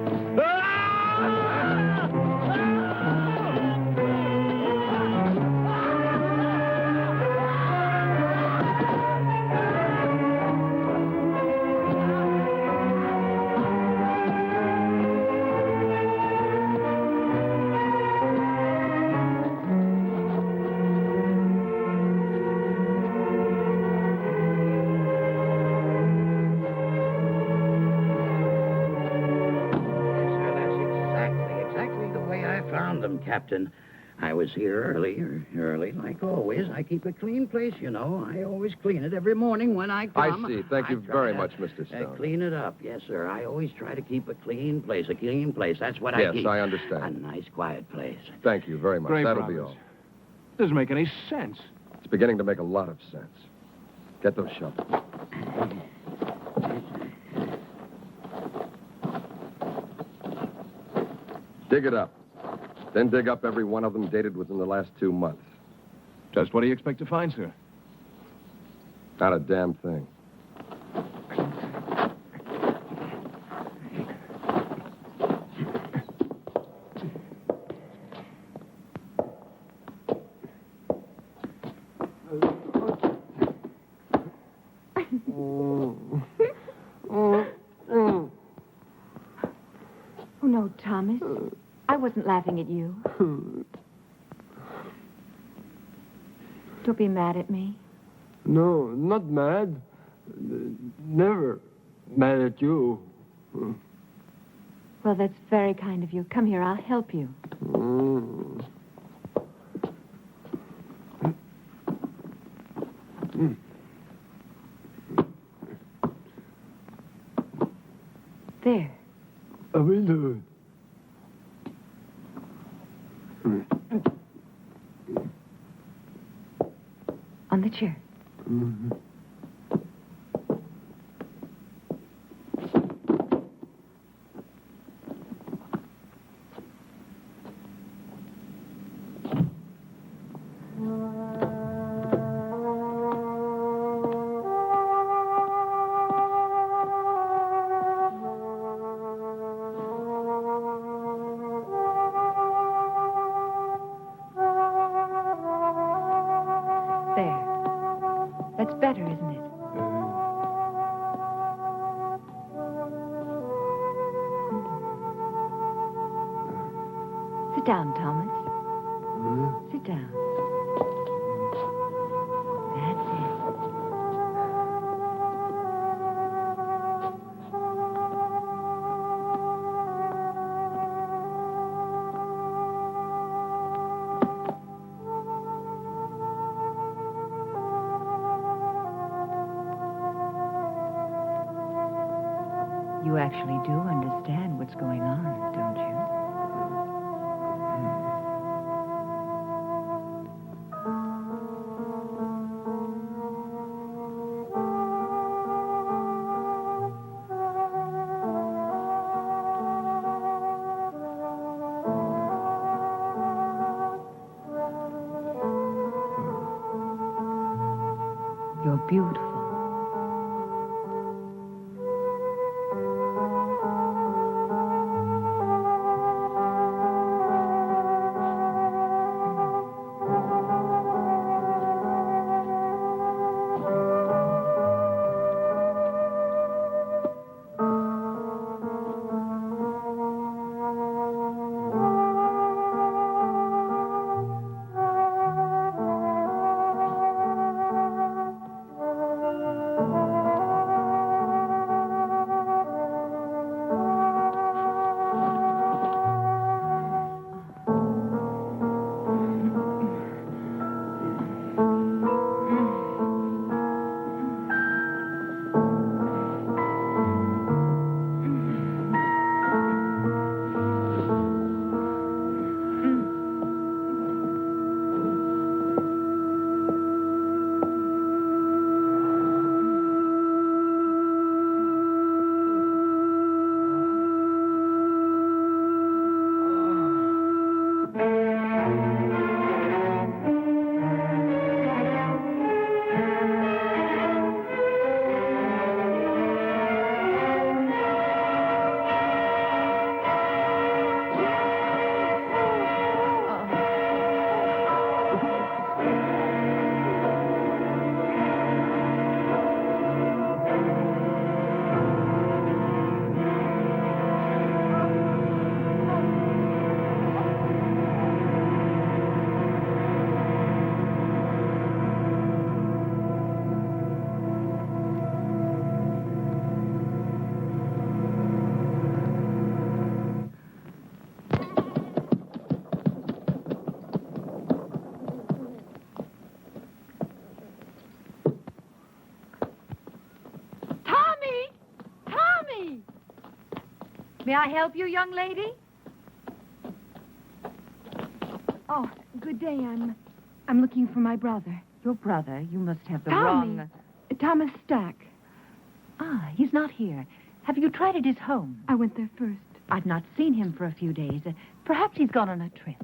Captain, I was here early, like always. I keep a clean place, you know. I always clean it every morning when I come. I see. Thank you very much, Mr. Stone. Clean it up, yes, sir. I always try to keep a clean place. That's what I keep. Yes, I understand. A nice, quiet place. Thank you very much. Great That'll promise. be all. Doesn't make any sense. It's beginning to make a lot of sense. Get those shovels. Dig it up. Then dig up every one of them dated within the last 2 months. Just what do you expect to find, sir? Not a damn thing. Oh, no, Thomas. I wasn't laughing at you. Don't be mad at me. No, not mad. Never mad at you. Well, that's very kind of you. Come here, I'll help you. There. I will do it. On the chair. Mm-hmm. That's better, isn't it? Sit down, Thomas. Sit down. That's it. You actually do understand what's going on, don't you? You're beautiful. May I help you, young lady? Oh, good day. I'm looking for my brother. Your brother? You must have the Tommy. wrong... Thomas Stack. Ah, he's not here. Have you tried at his home? I went there first. I've not seen him for a few days. Perhaps he's gone on a trip.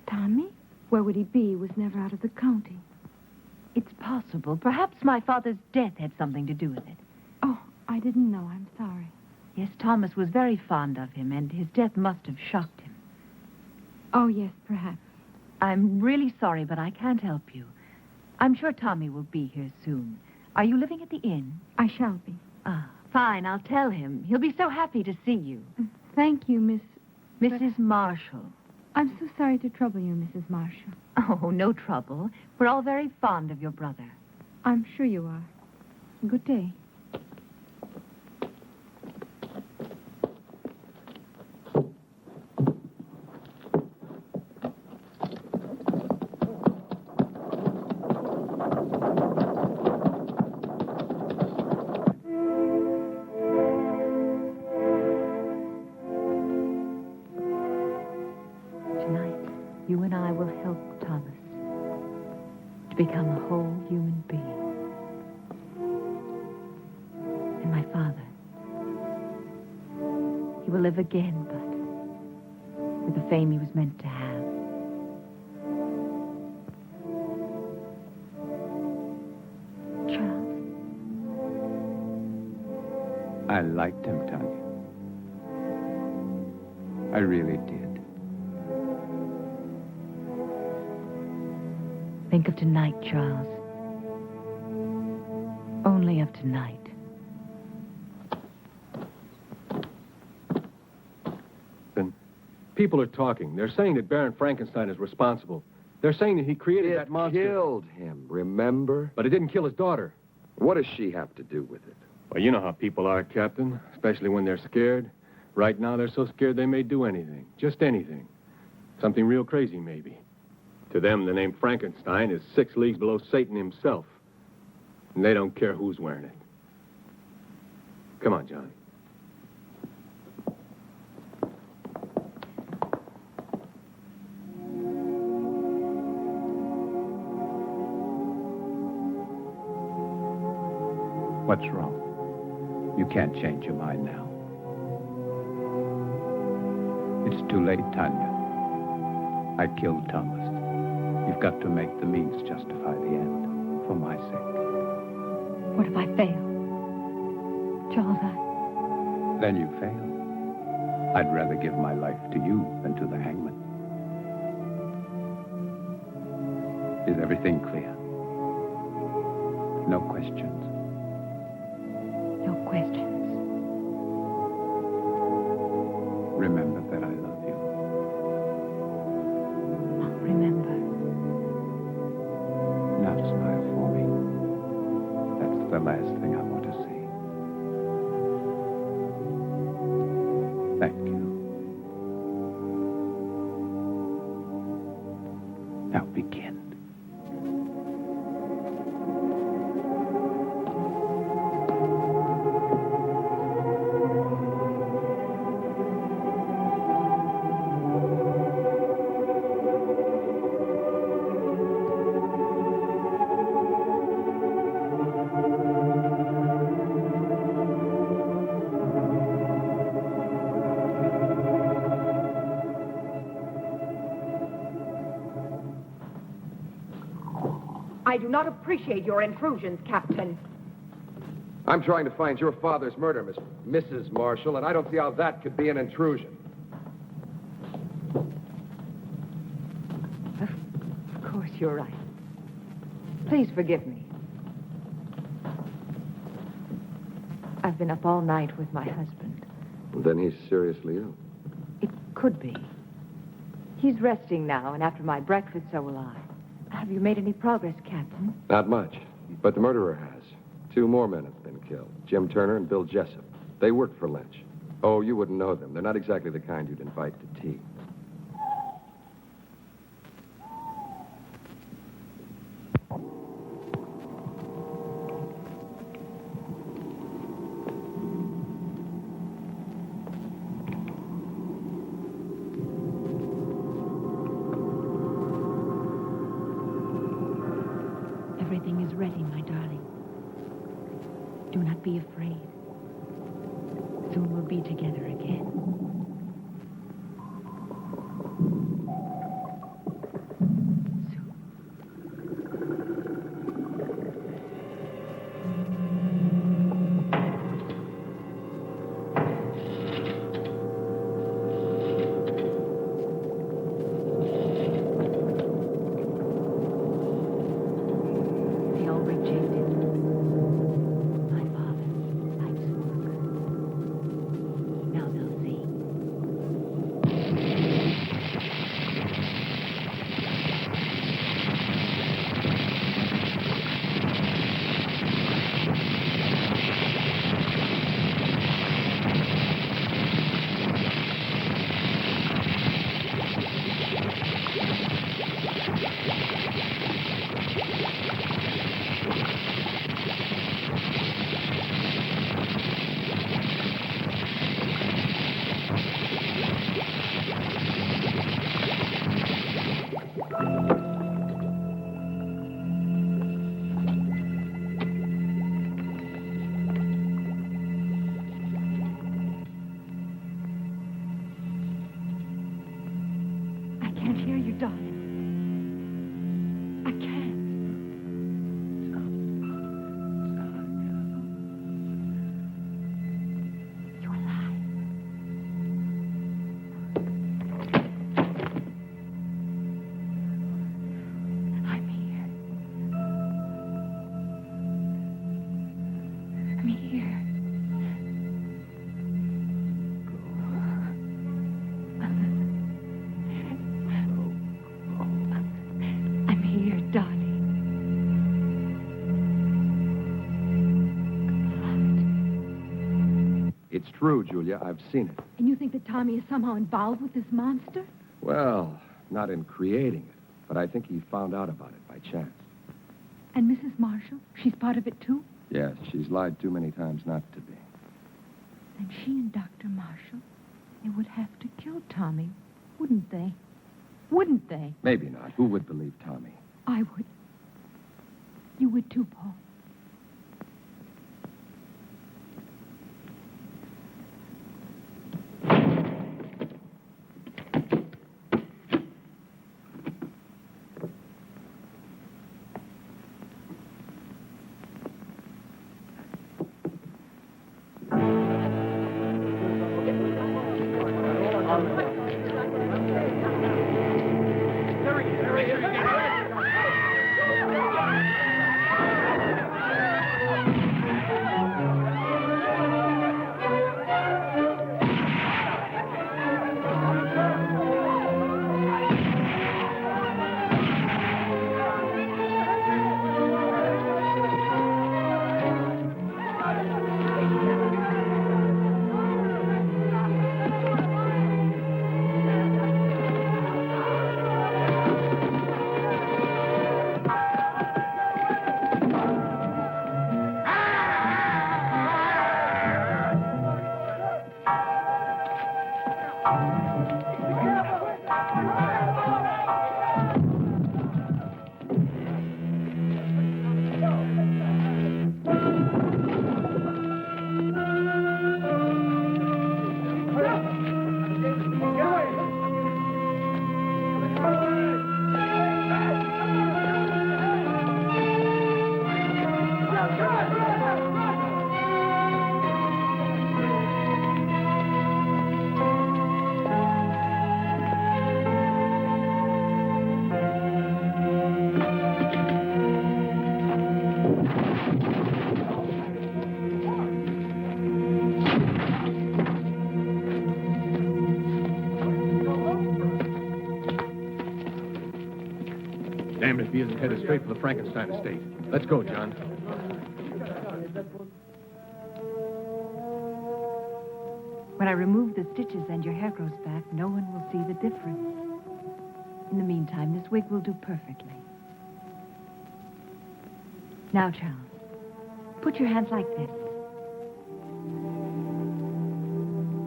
Tommy? Where would he be? He was never out of the county. It's possible. Perhaps my father's death had something to do with it. Oh, I didn't know. I'm sorry. Yes, Thomas was very fond of him, and his death must have shocked him. Oh, yes, perhaps. I'm really sorry, but I can't help you. I'm sure Tommy will be here soon. Are you living at the inn? I shall be. Ah, fine. I'll tell him. He'll be so happy to see you. Thank you, Mrs. Marshall. I'm so sorry to trouble you, Mrs. Marshall. Oh, no trouble. We're all very fond of your brother. I'm sure you are. Good day. You and I will help Thomas to become a whole human being. And my father, he will live again, but with the fame he was meant to have. Charles? I liked him, Tanya. I really did. Think of tonight, Charles. Only of tonight. Then people are talking. They're saying that Baron Frankenstein is responsible. They're saying that he created that monster. It killed him, remember? But it didn't kill his daughter. What does she have to do with it? Well, you know how people are, Captain, especially when they're scared. Right now, they're so scared they may do anything. Just anything. Something real crazy, maybe. To them, the name Frankenstein is 6 leagues below Satan himself. And they don't care who's wearing it. Come on, Johnny. What's wrong? You can't change your mind now. It's too late, Tanya. I killed Thomas. You've got to make the means justify the end, for my sake. What if I fail? Charles, Then you fail. I'd rather give my life to you than to the hangman. Is everything clear? No questions? No questions. Remember that I love you. I'll remember. Now smile for me. That's the last thing I want to see. Thank you. Now begin. I do not appreciate your intrusions, Captain. I'm trying to find your father's murder, Mrs. Marshall, and I don't see how that could be an intrusion. Of course, you're right. Please forgive me. I've been up all night with my husband. Then he's seriously ill. It could be. He's resting now, and after my breakfast, so will I. Have you made any progress, Captain? Not much, but the murderer has. 2 more men have been killed, Jim Turner and Bill Jessup. They worked for Lynch. Oh, you wouldn't know them. They're not exactly the kind you'd invite to tea. Everything is ready, my darling. Do not be afraid. Soon we'll be together again. They all rejected. My father likes work. Now they'll see. I can't hear you, darling. I can't. You're alive. I'm here. true, Julia. I've seen it. And you think that Tommy is somehow involved with this monster? Well, not in creating it, but I think he found out about it by chance. And Mrs. Marshall? She's part of it, too? Yes, she's lied too many times not to be. And she and Dr. Marshall, they would have to kill Tommy, wouldn't they? Wouldn't they? Maybe not. Who would believe Tommy? I would. You would, too, Paul. Damned if he isn't headed straight for the Frankenstein estate. Let's go, John. When I remove the stitches and your hair grows back, no one will see the difference. In the meantime, this wig will do perfectly. Now, Charles, put your hands like this.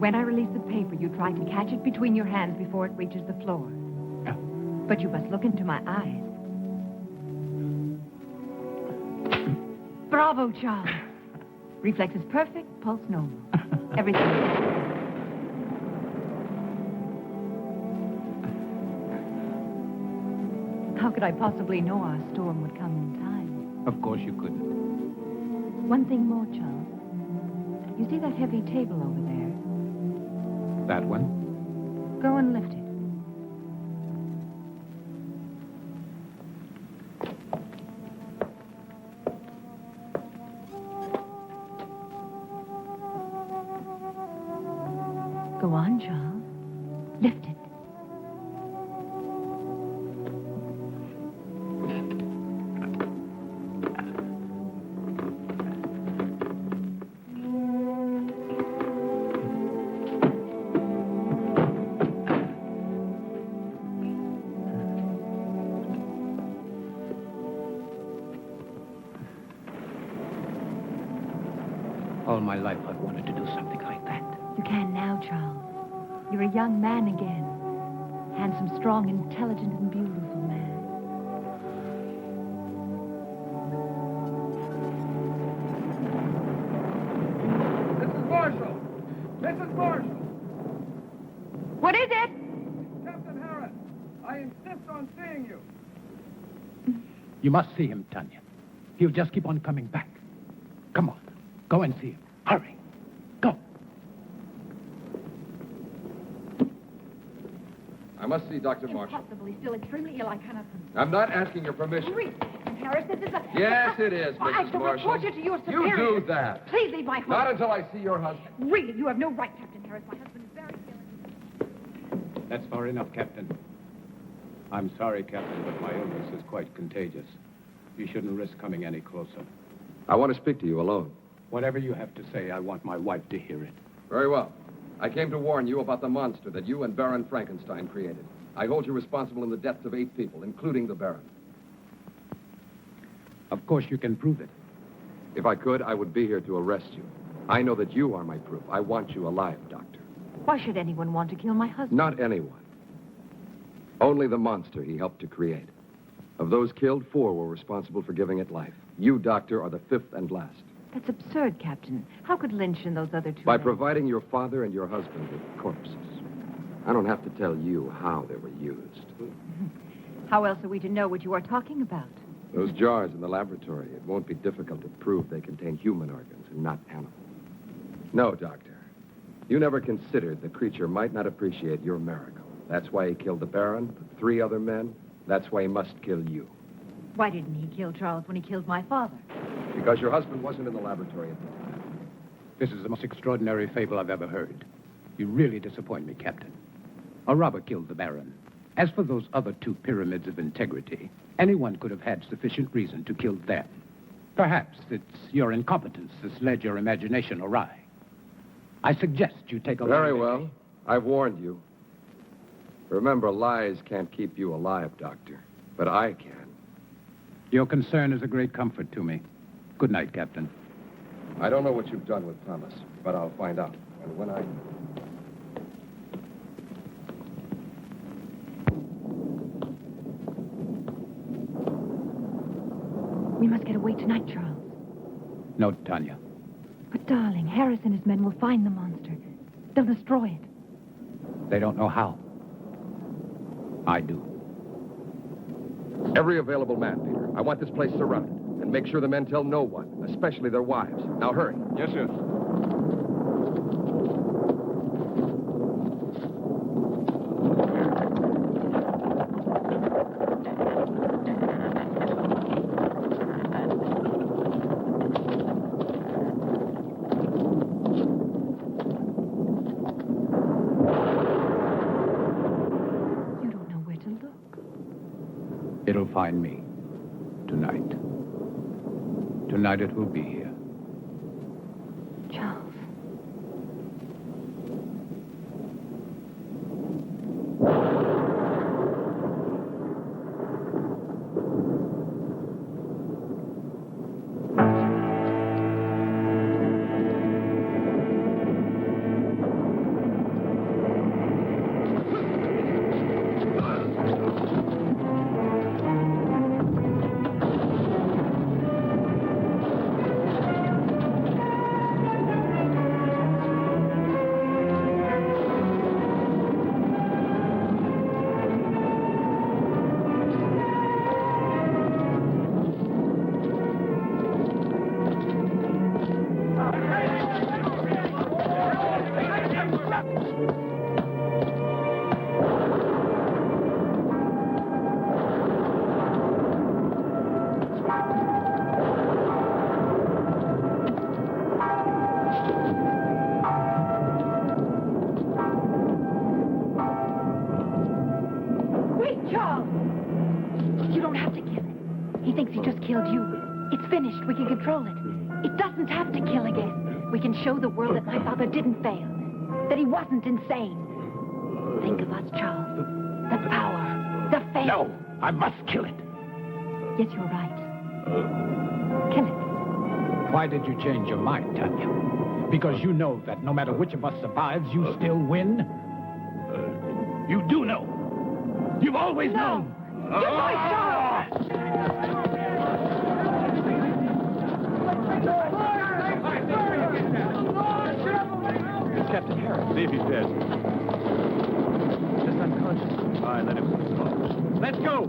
When I release the paper, you try to catch it between your hands before it reaches the floor. But you must look into my eyes. Bravo, Charles. Reflexes perfect, pulse normal. Everything. How could I possibly know our storm would come in time? Of course you couldn't. One thing more, Charles. You see that heavy table over there? That one? Go and lift it. Go on, Charles. Lift it. All my life I've wanted to do something like that. You can now, Charles. You're a young man again. Handsome, strong, intelligent, and beautiful man. Mrs. Marshall! Mrs. Marshall! What is it? Captain Harris, I insist on seeing you. You must see him, Tanya. He'll just keep on coming back. Come on. Go and see him. Hurry. Go. I must see Dr. Marshall. Impossible. He's still extremely ill. I cannot. I'm not asking your permission. Read, Harris, this is a... Yes, it is, I Mrs. shall Marshall. report you to your superior. You do that. Please leave my home. Not until I see your husband. Really, you have no right, Captain Harris. My husband is very ill. That's far enough, Captain. I'm sorry, Captain, but my illness is quite contagious. You shouldn't risk coming any closer. I want to speak to you alone. Whatever you have to say, I want my wife to hear it. Very well. I came to warn you about the monster that you and Baron Frankenstein created. I hold you responsible in the deaths of 8 people, including the Baron. Of course you can prove it. If I could, I would be here to arrest you. I know that you are my proof. I want you alive, Doctor. Why should anyone want to kill my husband? Not anyone. Only the monster he helped to create. Of those killed, 4 were responsible for giving it life. You, Doctor, are the 5th and last. That's absurd, Captain. How could Lynch and those other 2 By men... providing your father and your husband with corpses. I don't have to tell you how they were used. How else are we to know what you are talking about? Those jars in the laboratory, it won't be difficult to prove they contain human organs and not animal. No, Doctor. You never considered the creature might not appreciate your miracle. That's why he killed the Baron, the 3 other men. That's why he must kill you. Why didn't he kill Charles when he killed my father? Because your husband wasn't in the laboratory at the time. This is the most extraordinary fable I've ever heard. You really disappoint me, Captain. A robber killed the Baron. As for those other 2 pyramids of integrity, anyone could have had sufficient reason to kill them. Perhaps it's your incompetence that's led your imagination awry. I suggest you take a look. Very well. I've warned you. Remember, lies can't keep you alive, Doctor. But I can. Your concern is a great comfort to me. Good night, Captain. I don't know what you've done with Thomas, but I'll find out. And when I... We must get away tonight, Charles. No, Tanya. But, darling, Harris and his men will find the monster. They'll destroy it. They don't know how. I do. Every available man, Peter. I want this place surrounded. And make sure the men tell no one, especially their wives. Now, hurry. Yes, sir. You don't know where to look. It'll find me. Tonight. Tonight it will be here. Charles. Killed you. It's finished. We can control it. It doesn't have to kill again. We can show the world that my father didn't fail, that he wasn't insane. Think of us, Charles. The power, the fame. No, I must kill it. Yes, you're right. Kill it. Why did you change your mind, Tanya? Because you know that no matter which of us survives, you still win? You do know. You've always known. Good boy, Charles! Captain Harris. See if he's dead. Just unconscious. All right, let him go. Let's go!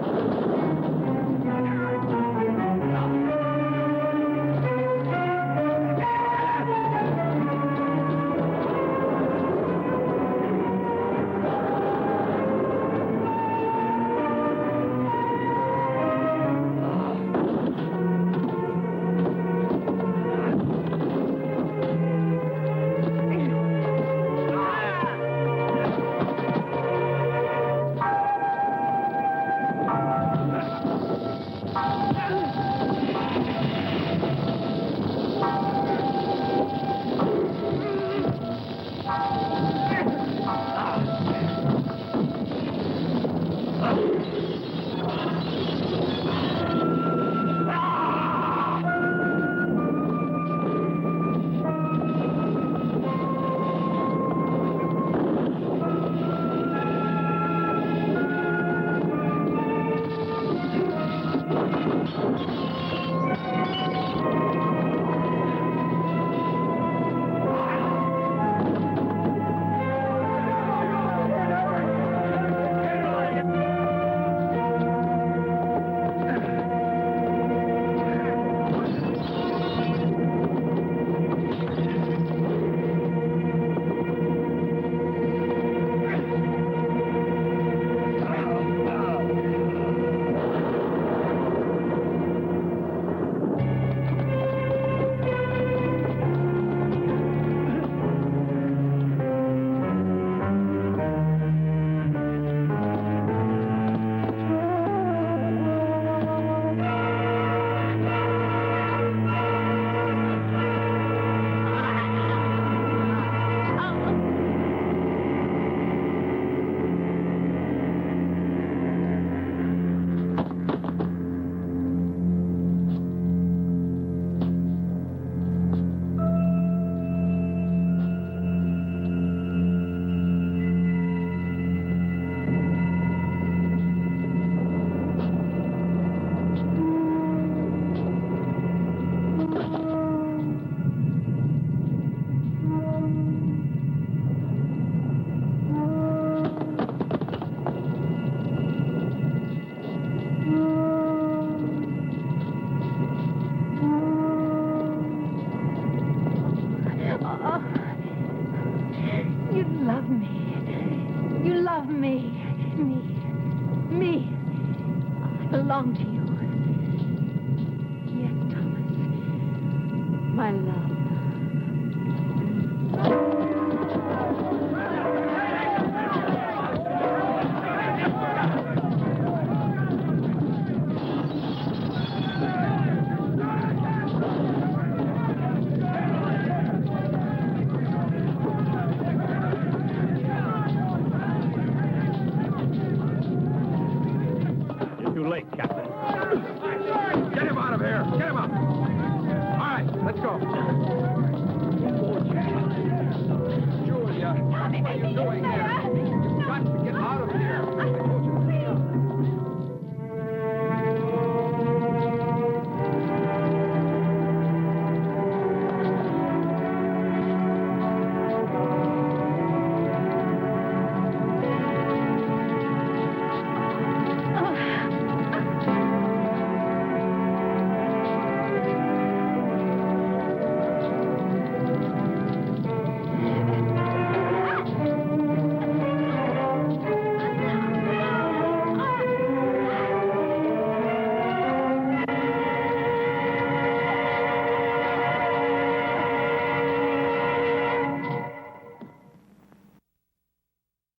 belong to you. Yes, Thomas. My love. Too late, Captain. Get him out of here! Get him out! All right, let's go. Julia, what are you doing here?